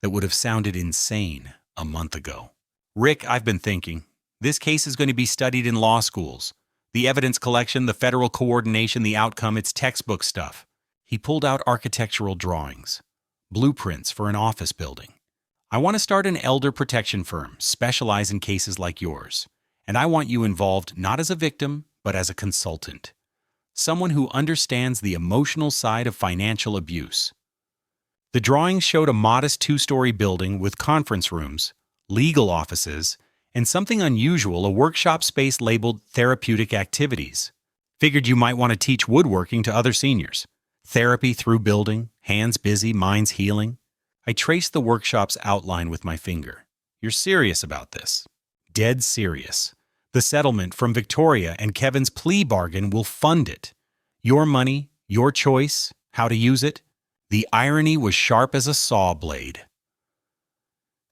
that would have sounded insane a month ago. Rick, I've been thinking. This case is going to be studied in law schools. The evidence collection, the federal coordination, the outcome, it's textbook stuff. He pulled out architectural drawings, blueprints for an office building. I want to start an elder protection firm, specialize in cases like yours. And I want you involved not as a victim, but as a consultant. Someone who understands the emotional side of financial abuse. The drawings showed a modest 2-story building with conference rooms, legal offices, and something unusual, a workshop space labeled therapeutic activities. Figured you might want to teach woodworking to other seniors. Therapy through building, hands busy, minds healing. I traced the workshop's outline with my finger. You're serious about this. Dead serious. The settlement from Victoria and Kevin's plea bargain will fund it. Your money, your choice, how to use it. The irony was sharp as a saw blade.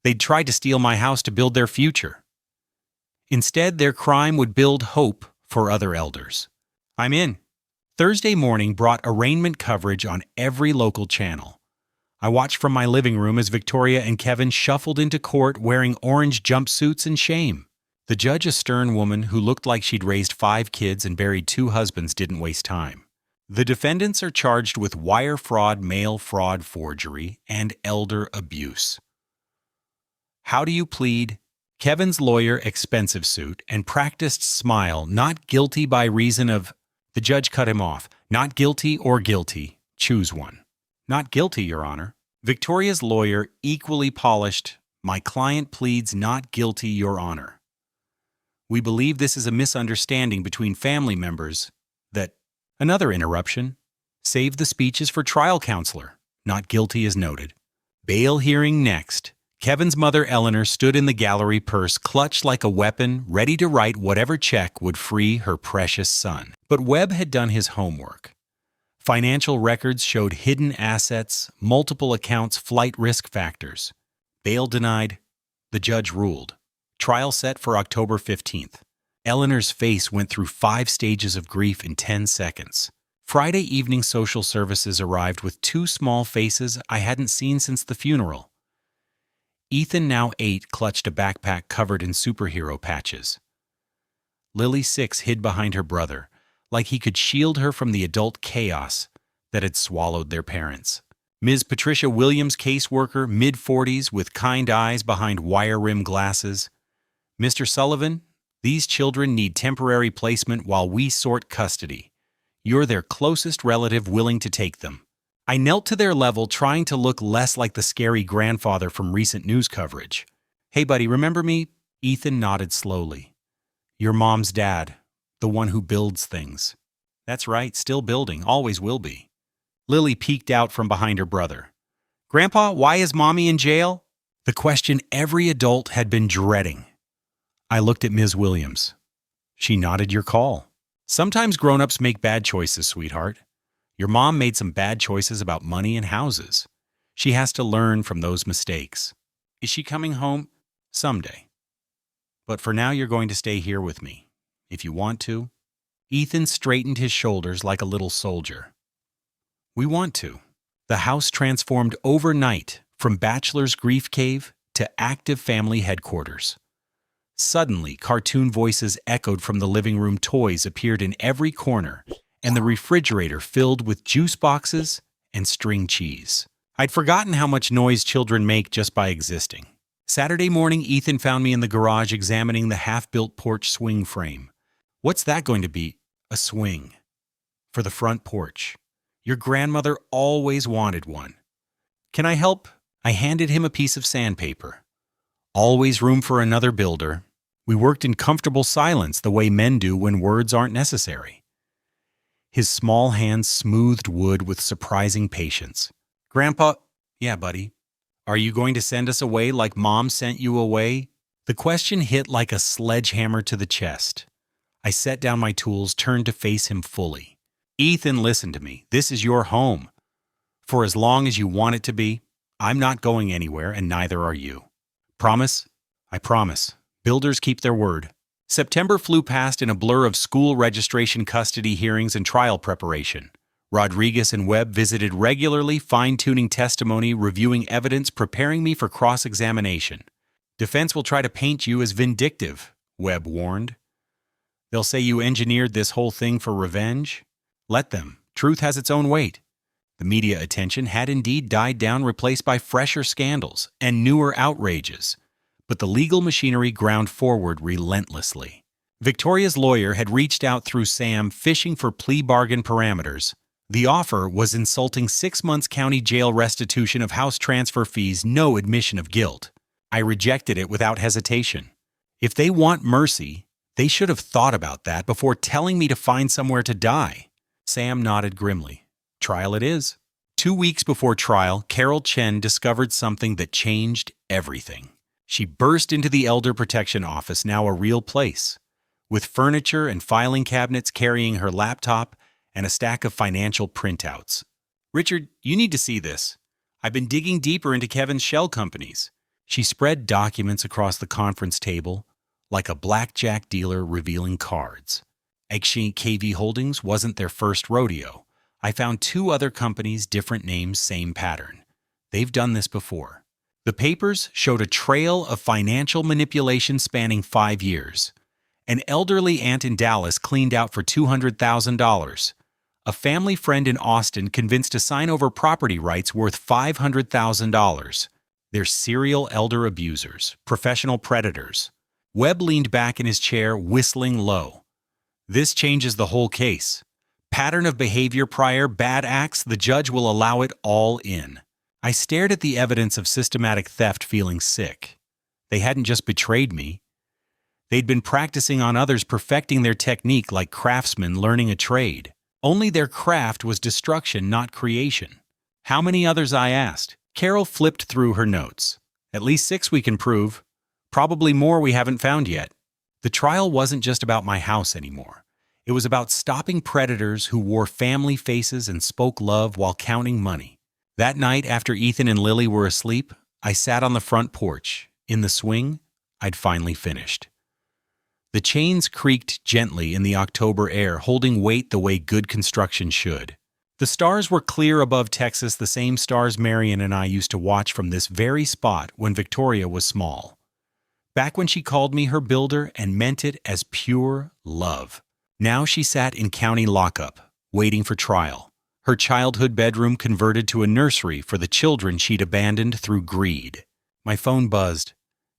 They'd tried to steal my house to build their future. Instead, their crime would build hope for other elders. I'm in. Thursday morning brought arraignment coverage on every local channel. I watched from my living room as Victoria and Kevin shuffled into court wearing orange jumpsuits in shame. The judge, a stern woman who looked like she'd raised 5 kids and buried 2 husbands, didn't waste time. The defendants are charged with wire fraud, mail fraud, forgery, and elder abuse. How do you plead? Kevin's lawyer, expensive suit, and practiced smile, not guilty by reason of... The judge cut him off. Not guilty or guilty. Choose one. Not guilty, Your Honor. Victoria's lawyer, equally polished. My client pleads not guilty, Your Honor. We believe this is a misunderstanding between family members that... Another interruption. Save the speeches for trial counselor. Not guilty is noted. Bail hearing next. Kevin's mother, Eleanor, stood in the gallery, purse clutched like a weapon, ready to write whatever check would free her precious son. But Webb had done his homework. Financial records showed hidden assets, multiple accounts, flight risk factors. Bail denied. The judge ruled. Trial set for October 15th. Eleanor's face went through 5 stages of grief in 10 seconds. Friday evening social services arrived with 2 small faces I hadn't seen since the funeral. Ethan, now 8, clutched a backpack covered in superhero patches. Lily, 6, hid behind her brother, like he could shield her from the adult chaos that had swallowed their parents. Ms. Patricia Williams, caseworker, mid-40s, with kind eyes behind wire-rim glasses. Mr. Sullivan, these children need temporary placement while we sort custody. You're their closest relative willing to take them. I knelt to their level, trying to look less like the scary grandfather from recent news coverage. Hey, buddy, remember me? Ethan nodded slowly. Your mom's dad, the one who builds things. That's right, still building, always will be. Lily peeked out from behind her brother. Grandpa, why is Mommy in jail? The question every adult had been dreading. I looked at Ms. Williams. She nodded your call. Sometimes grown-ups make bad choices, sweetheart. Your mom made some bad choices about money and houses. She has to learn from those mistakes. Is she coming home? Someday. But for now, you're going to stay here with me. If you want to. Ethan straightened his shoulders like a little soldier. We want to. The house transformed overnight from bachelor's grief cave to active family headquarters. Suddenly, cartoon voices echoed from the living room, toys appeared in every corner, and the refrigerator filled with juice boxes and string cheese. I'd forgotten how much noise children make just by existing. Saturday morning, Ethan found me in the garage examining the half-built porch swing frame. What's that going to be? A swing. For the front porch. Your grandmother always wanted one. Can I help? I handed him a piece of sandpaper. Always room for another builder. We worked in comfortable silence the way men do when words aren't necessary. His small hands smoothed wood with surprising patience. Grandpa, yeah, buddy. Are you going to send us away like Mom sent you away? The question hit like a sledgehammer to the chest. I set down my tools, turned to face him fully. Ethan, listen to me. This is your home. For as long as you want it to be, I'm not going anywhere, and neither are you. Promise? I promise. Builders keep their word. September flew past in a blur of school registration, custody hearings, and trial preparation. Rodriguez and Webb visited regularly, fine-tuning testimony, reviewing evidence, preparing me for cross-examination. Defense will try to paint you as vindictive, Webb warned. They'll say you engineered this whole thing for revenge. Let them. Truth has its own weight. The media attention had indeed died down, replaced by fresher scandals and newer outrages. But the legal machinery ground forward relentlessly. Victoria's lawyer had reached out through Sam, fishing for plea bargain parameters. The offer was insulting 6 months county jail, restitution of house transfer fees, no admission of guilt. I rejected it without hesitation. If they want mercy, they should have thought about that before telling me to find somewhere to die. Sam nodded grimly. Trial it is. 2 weeks before trial, Carol Chen discovered something that changed everything. She burst into the Elder Protection Office, now a real place, with furniture and filing cabinets, carrying her laptop and a stack of financial printouts. Richard, you need to see this. I've been digging deeper into Kevin's shell companies. She spread documents across the conference table, like a blackjack dealer revealing cards. Estranged KV Holdings wasn't their first rodeo. I found two other companies, different names, same pattern. They've done this before. The papers showed a trail of financial manipulation spanning 5 years. An elderly aunt in Dallas cleaned out for $200,000. A family friend in Austin convinced to sign over property rights worth $500,000. They're serial elder abusers, professional predators. Webb leaned back in his chair, whistling low. This changes the whole case. Pattern of behavior prior, bad acts, the judge will allow it all in. I stared at the evidence of systematic theft, feeling sick. They hadn't just betrayed me. They'd been practicing on others, perfecting their technique like craftsmen learning a trade. Only their craft was destruction, not creation. How many others, I asked. Carol flipped through her notes. At least 6 we can prove. Probably more we haven't found yet. The trial wasn't just about my house anymore. It was about stopping predators who wore family faces and spoke love while counting money. That night, after Ethan and Lily were asleep, I sat on the front porch. In the swing, I'd finally finished. The chains creaked gently in the October air, holding weight the way good construction should. The stars were clear above Texas, the same stars Marion and I used to watch from this very spot when Victoria was small. Back when she called me her builder and meant it as pure love. Now she sat in county lockup, waiting for trial. Her childhood bedroom converted to a nursery for the children she'd abandoned through greed. My phone buzzed.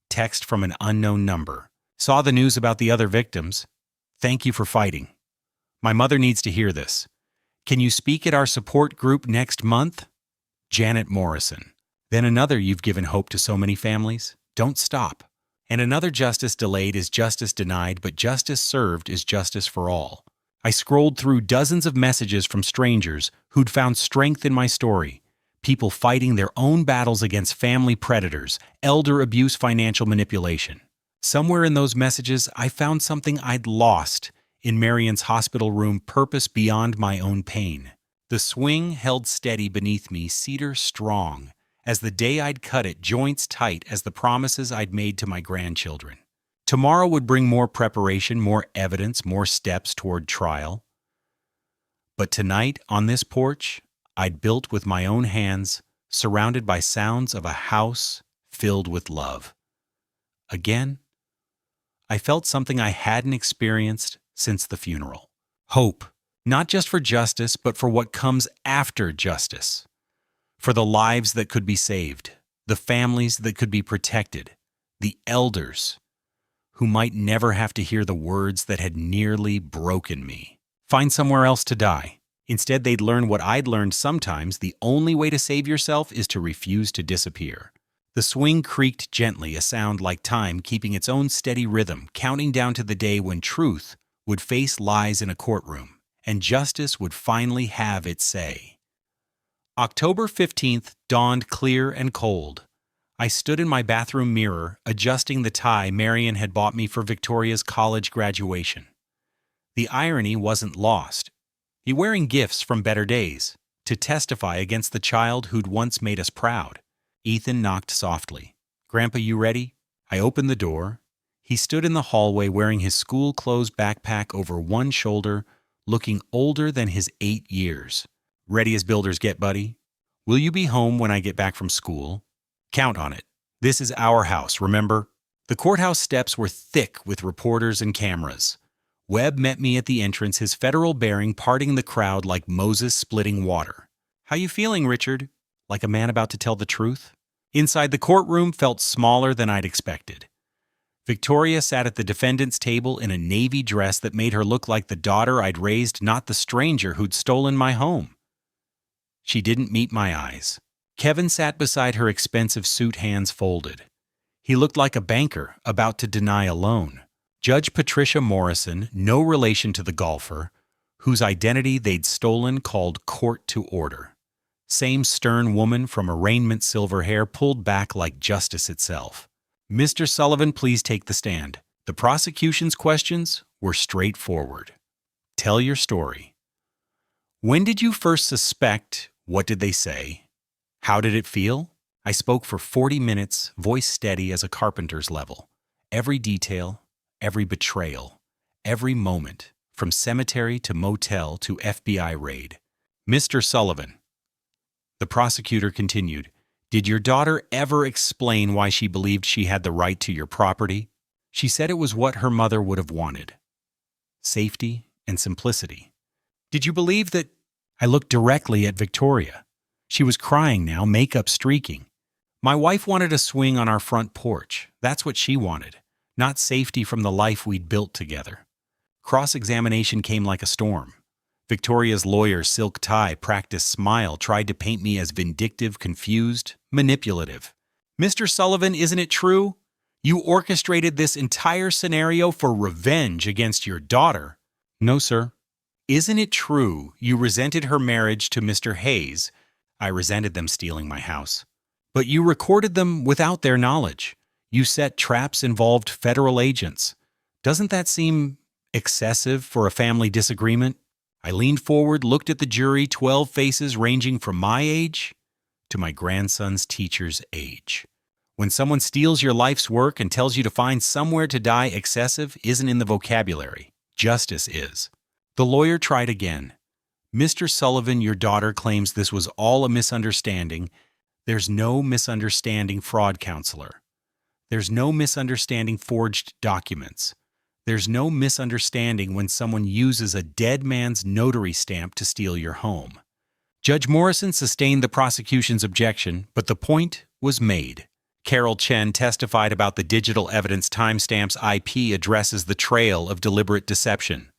Text from an unknown number. Saw the news about the other victims. Thank you for fighting. My mother needs to hear this. Can you speak at our support group next month? Janet Morrison. Then another, you've given hope to so many families. Don't stop. And another, justice delayed is justice denied, but justice served is justice for all. I scrolled through dozens of messages from strangers who'd found strength in my story. People fighting their own battles against family predators, elder abuse, financial manipulation. Somewhere in those messages, I found something I'd lost in Marion's hospital room, purpose beyond my own pain. The swing held steady beneath me, cedar strong, as the day I'd cut it, joints tight as the promises I'd made to my grandchildren. Tomorrow would bring more preparation, more evidence, more steps toward trial. But tonight, on this porch, I'd built with my own hands, surrounded by sounds of a house filled with love. Again, I felt something I hadn't experienced since the funeral. Hope, not just for justice, but for what comes after justice. For the lives that could be saved, the families that could be protected, the elders who might never have to hear the words that had nearly broken me. Find somewhere else to die. Instead, they'd learn what I'd learned sometimes: the only way to save yourself is to refuse to disappear. The swing creaked gently, a sound like time keeping its own steady rhythm, counting down to the day when truth would face lies in a courtroom, and justice would finally have its say. October 15th dawned clear and cold. I stood in my bathroom mirror, adjusting the tie Marion had bought me for Victoria's college graduation. The irony wasn't lost. You're wearing gifts from better days to testify against the child who'd once made us proud. Ethan knocked softly. Grandpa, you ready? I opened the door. He stood in the hallway wearing his school-clothes backpack over one shoulder, looking older than his 8 years. Ready as builders get, buddy? Will you be home when I get back from school? Count on it. This is our house, remember? The courthouse steps were thick with reporters and cameras. Webb met me at the entrance, his federal bearing parting the crowd like Moses splitting water. How you feeling, Richard? Like a man about to tell the truth? Inside, the courtroom felt smaller than I'd expected. Victoria sat at the defendant's table in a navy dress that made her look like the daughter I'd raised, not the stranger who'd stolen my home. She didn't meet my eyes. Kevin sat beside her, expensive suit, hands folded. He looked like a banker about to deny a loan. Judge Patricia Morrison, no relation to the golfer, whose identity they'd stolen, called court to order. Same stern woman from arraignment, silver hair pulled back like justice itself. Mr. Sullivan, please take the stand. The prosecution's questions were straightforward. Tell your story. When did you first suspect? What did they say? How did it feel? I spoke for 40 minutes, voice steady as a carpenter's level. Every detail, every betrayal, every moment, from cemetery to motel to FBI raid. Mr. Sullivan, the prosecutor continued, did your daughter ever explain why she believed she had the right to your property? She said it was what her mother would have wanted. Safety and simplicity. Did you believe that? I looked directly at Victoria. She was crying now, makeup streaking. My wife wanted a swing on our front porch. That's what she wanted, not safety from the life we'd built together. Cross-examination came like a storm. Victoria's lawyer's silk tie, practiced smile tried to paint me as vindictive, confused, manipulative. Mr. Sullivan, isn't it true? You orchestrated this entire scenario for revenge against your daughter. No, sir. Isn't it true you resented her marriage to Mr. Hayes? I resented them stealing my house. But you recorded them without their knowledge. You set traps involved federal agents. Doesn't that seem excessive for a family disagreement? I leaned forward, looked at the jury, 12 faces ranging from my age to my grandson's teacher's age. When someone steals your life's work and tells you to find somewhere to die, excessive isn't in the vocabulary. Justice is. The lawyer tried again. Mr. Sullivan, your daughter claims this was all a misunderstanding. There's no misunderstanding, fraud counselor. There's no misunderstanding forged documents. There's no misunderstanding when someone uses a dead man's notary stamp to steal your home. Judge Morrison sustained the prosecution's objection, but the point was made. Carol Chen testified about the digital evidence timestamps IP addresses the trail of deliberate deception.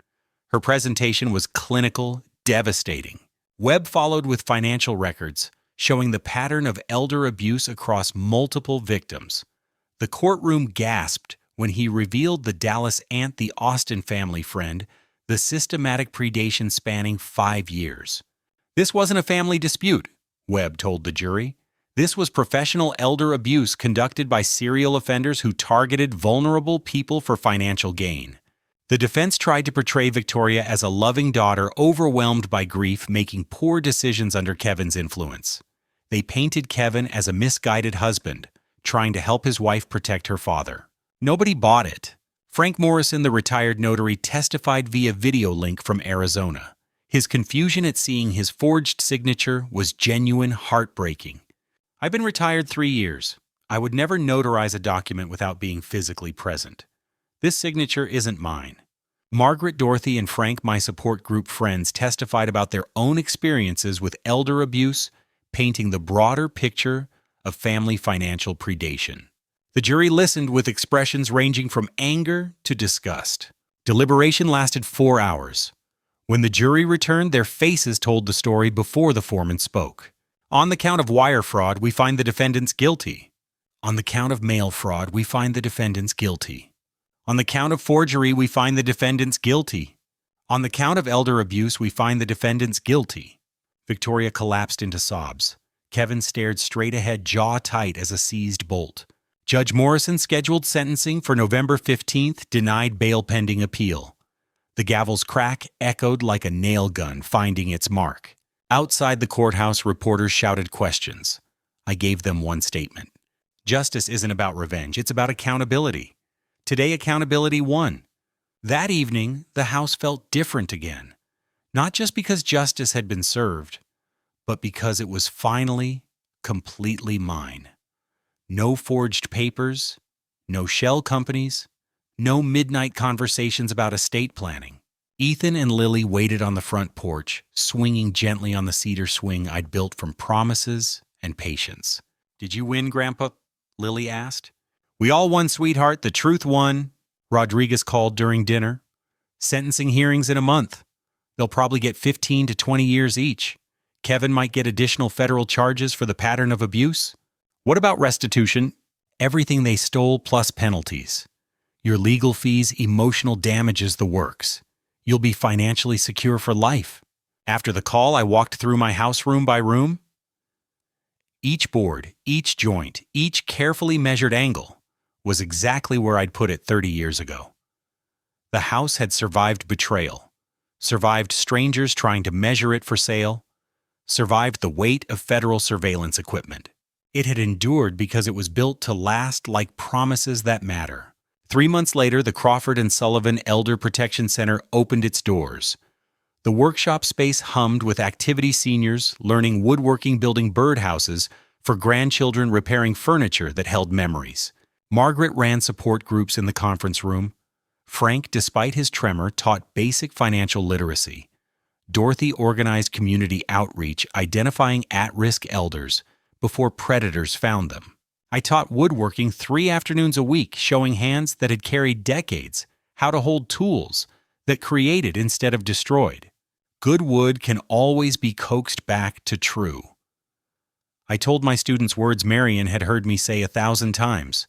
Her presentation was clinical, devastating. Webb followed with financial records, showing the pattern of elder abuse across multiple victims. The courtroom gasped when he revealed the Dallas aunt, the Austin family friend, the systematic predation spanning 5 years. This wasn't a family dispute, Webb told the jury. This was professional elder abuse conducted by serial offenders who targeted vulnerable people for financial gain. The defense tried to portray Victoria as a loving daughter overwhelmed by grief, making poor decisions under Kevin's influence. They painted Kevin as a misguided husband, trying to help his wife protect her father. Nobody bought it. Frank Morrison, the retired notary, testified via video link from Arizona. His confusion at seeing his forged signature was genuine, heartbreaking. I've been retired 3 years. I would never notarize a document without being physically present. This signature isn't mine. Margaret, Dorothy, and Frank, my support group friends, testified about their own experiences with elder abuse, painting the broader picture of family financial predation. The jury listened with expressions ranging from anger to disgust. Deliberation lasted 4 hours. When the jury returned, their faces told the story before the foreman spoke. On the count of wire fraud, we find the defendants guilty. On the count of mail fraud, we find the defendants guilty. On the count of forgery, we find the defendants guilty. On the count of elder abuse, we find the defendants guilty. Victoria collapsed into sobs. Kevin stared straight ahead, jaw tight as a seized bolt. Judge Morrison scheduled sentencing for November 15th, denied bail pending appeal. The gavel's crack echoed like a nail gun finding its mark. Outside the courthouse, reporters shouted questions. I gave them one statement. Justice isn't about revenge, it's about accountability. Today, accountability won. That evening, the House felt different again. Not just because justice had been served, but because it was finally completely mine. No forged papers, no shell companies, no midnight conversations about estate planning. Ethan and Lily waited on the front porch, swinging gently on the cedar swing I'd built from promises and patience. Did you win, Grandpa? Lily asked. We all won, sweetheart. The truth won, Rodriguez called during dinner. Sentencing hearings in a month. They'll probably get 15 to 20 years each. Kevin might get additional federal charges for the pattern of abuse. What about restitution? Everything they stole plus penalties. Your legal fees, emotional damages, the works. You'll be financially secure for life. After the call, I walked through my house room by room. Each board, each joint, each carefully measured angle was exactly where I'd put it 30 years ago. The house had survived betrayal, survived strangers trying to measure it for sale, survived the weight of federal surveillance equipment. It had endured because it was built to last like promises that matter. 3 months later, the Crawford and Sullivan Elder Protection Center opened its doors. The workshop space hummed with activity seniors learning woodworking, building birdhouses, for grandchildren repairing furniture that held memories. Margaret ran support groups in the conference room. Frank, despite his tremor, taught basic financial literacy. Dorothy organized community outreach, identifying at-risk elders before predators found them. I taught woodworking 3 afternoons a week, showing hands that had carried decades how to hold tools that created instead of destroyed. Good wood can always be coaxed back to true. I told my students words Marion had heard me say 1,000 times.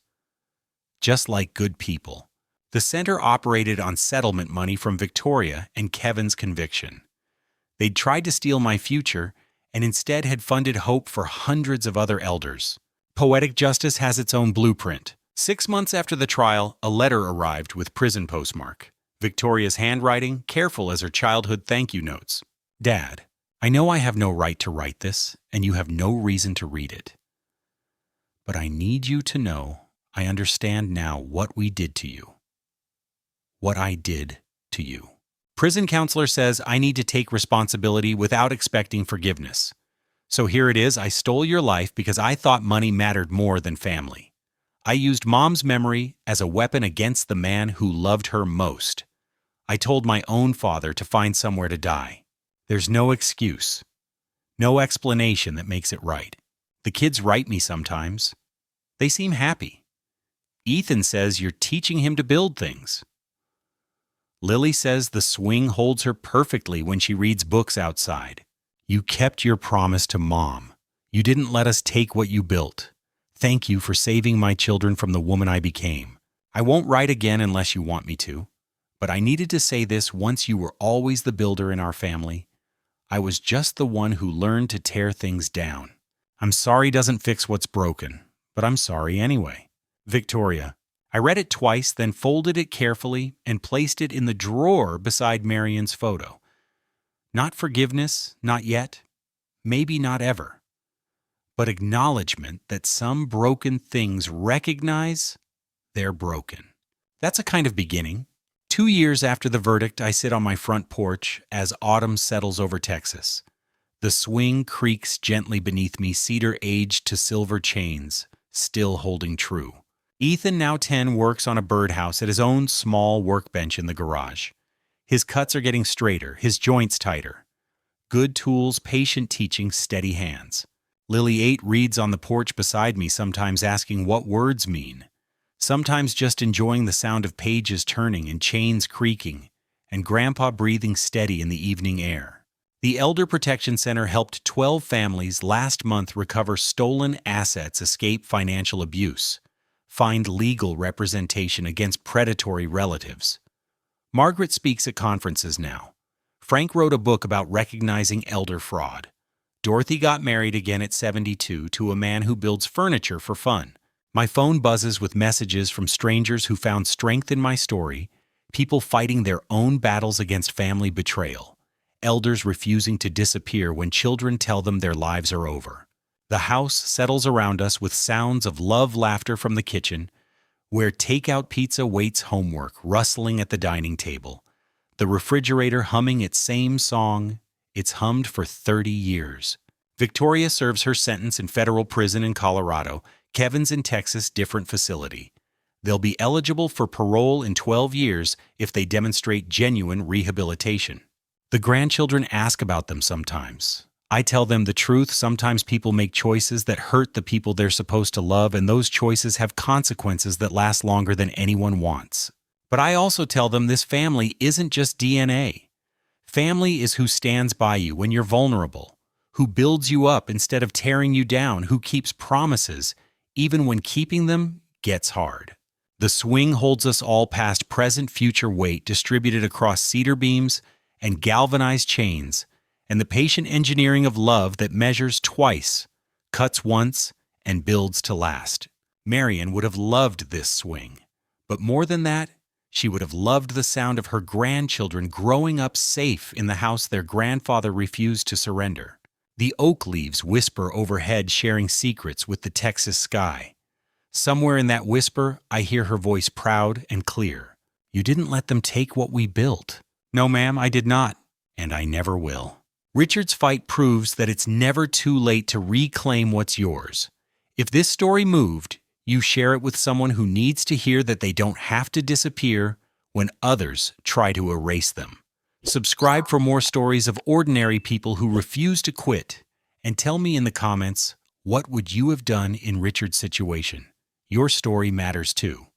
Just like good people. The center operated on settlement money from Victoria and Kevin's conviction. They'd tried to steal my future and instead had funded hope for hundreds of other elders. Poetic justice has its own blueprint. 6 months after the trial, a letter arrived with prison postmark. Victoria's handwriting, careful as her childhood thank you notes. Dad, I know I have no right to write this, and you have no reason to read it. But I need you to know I understand now what we did to you. What I did to you. Prison counselor says I need to take responsibility without expecting forgiveness. So here it is, I stole your life because I thought money mattered more than family. I used Mom's memory as a weapon against the man who loved her most. I told my own father to find somewhere to die. There's no excuse, no explanation that makes it right. The kids write me sometimes. They seem happy. Ethan says you're teaching him to build things. Lily says the swing holds her perfectly when she reads books outside. You kept your promise to Mom. You didn't let us take what you built. Thank you for saving my children from the woman I became. I won't write again unless you want me to. But I needed to say this once you were always the builder in our family. I was just the one who learned to tear things down. I'm sorry doesn't fix what's broken, but I'm sorry anyway. Victoria. I read it twice, then folded it carefully and placed it in the drawer beside Marion's photo. Not forgiveness, not yet, maybe not ever, but acknowledgement that some broken things recognize they're broken. That's a kind of beginning. 2 years after the verdict, I sit on my front porch as autumn settles over Texas. The swing creaks gently beneath me, cedar aged to silver chains, still holding true. Ethan, now 10, works on a birdhouse at his own small workbench in the garage. His cuts are getting straighter, his joints tighter. Good tools, patient teaching, steady hands. Lily, 8, reads on the porch beside me, sometimes asking what words mean. Sometimes just enjoying the sound of pages turning and chains creaking, and Grandpa breathing steady in the evening air. The Elder Protection Center helped 12 families last month recover stolen assets, escape financial abuse, find legal representation against predatory relatives. Margaret speaks at conferences now. Frank wrote a book about recognizing elder fraud. Dorothy got married again at 72 to a man who builds furniture for fun. My phone buzzes with messages from strangers who found strength in my story, people fighting their own battles against family betrayal, elders refusing to disappear when children tell them their lives are over. The house settles around us with sounds of love laughter from the kitchen, where takeout pizza waits homework rustling at the dining table, the refrigerator humming its same song it's hummed for 30 years. Victoria serves her sentence in federal prison in Colorado. Kevin's in Texas, different facility. They'll be eligible for parole in 12 years if they demonstrate genuine rehabilitation. The grandchildren ask about them sometimes. I tell them the truth. Sometimes people make choices that hurt the people they're supposed to love, and those choices have consequences that last longer than anyone wants. But I also tell them this family isn't just DNA. Family is who stands by you when you're vulnerable, who builds you up instead of tearing you down, who keeps promises even when keeping them gets hard. The swing holds us all past present future weight distributed across cedar beams and galvanized chains, and the patient engineering of love that measures twice, cuts once, and builds to last. Marion would have loved this swing, but more than that, she would have loved the sound of her grandchildren growing up safe in the house their grandfather refused to surrender. The oak leaves whisper overhead, sharing secrets with the Texas sky. Somewhere in that whisper, I hear her voice proud and clear. You didn't let them take what we built. No, ma'am, I did not, and I never will. Richard's fight proves that it's never too late to reclaim what's yours. If this story moved, you share it with someone who needs to hear that they don't have to disappear when others try to erase them. Subscribe for more stories of ordinary people who refuse to quit, and tell me in the comments, what would you have done in Richard's situation? Your story matters too.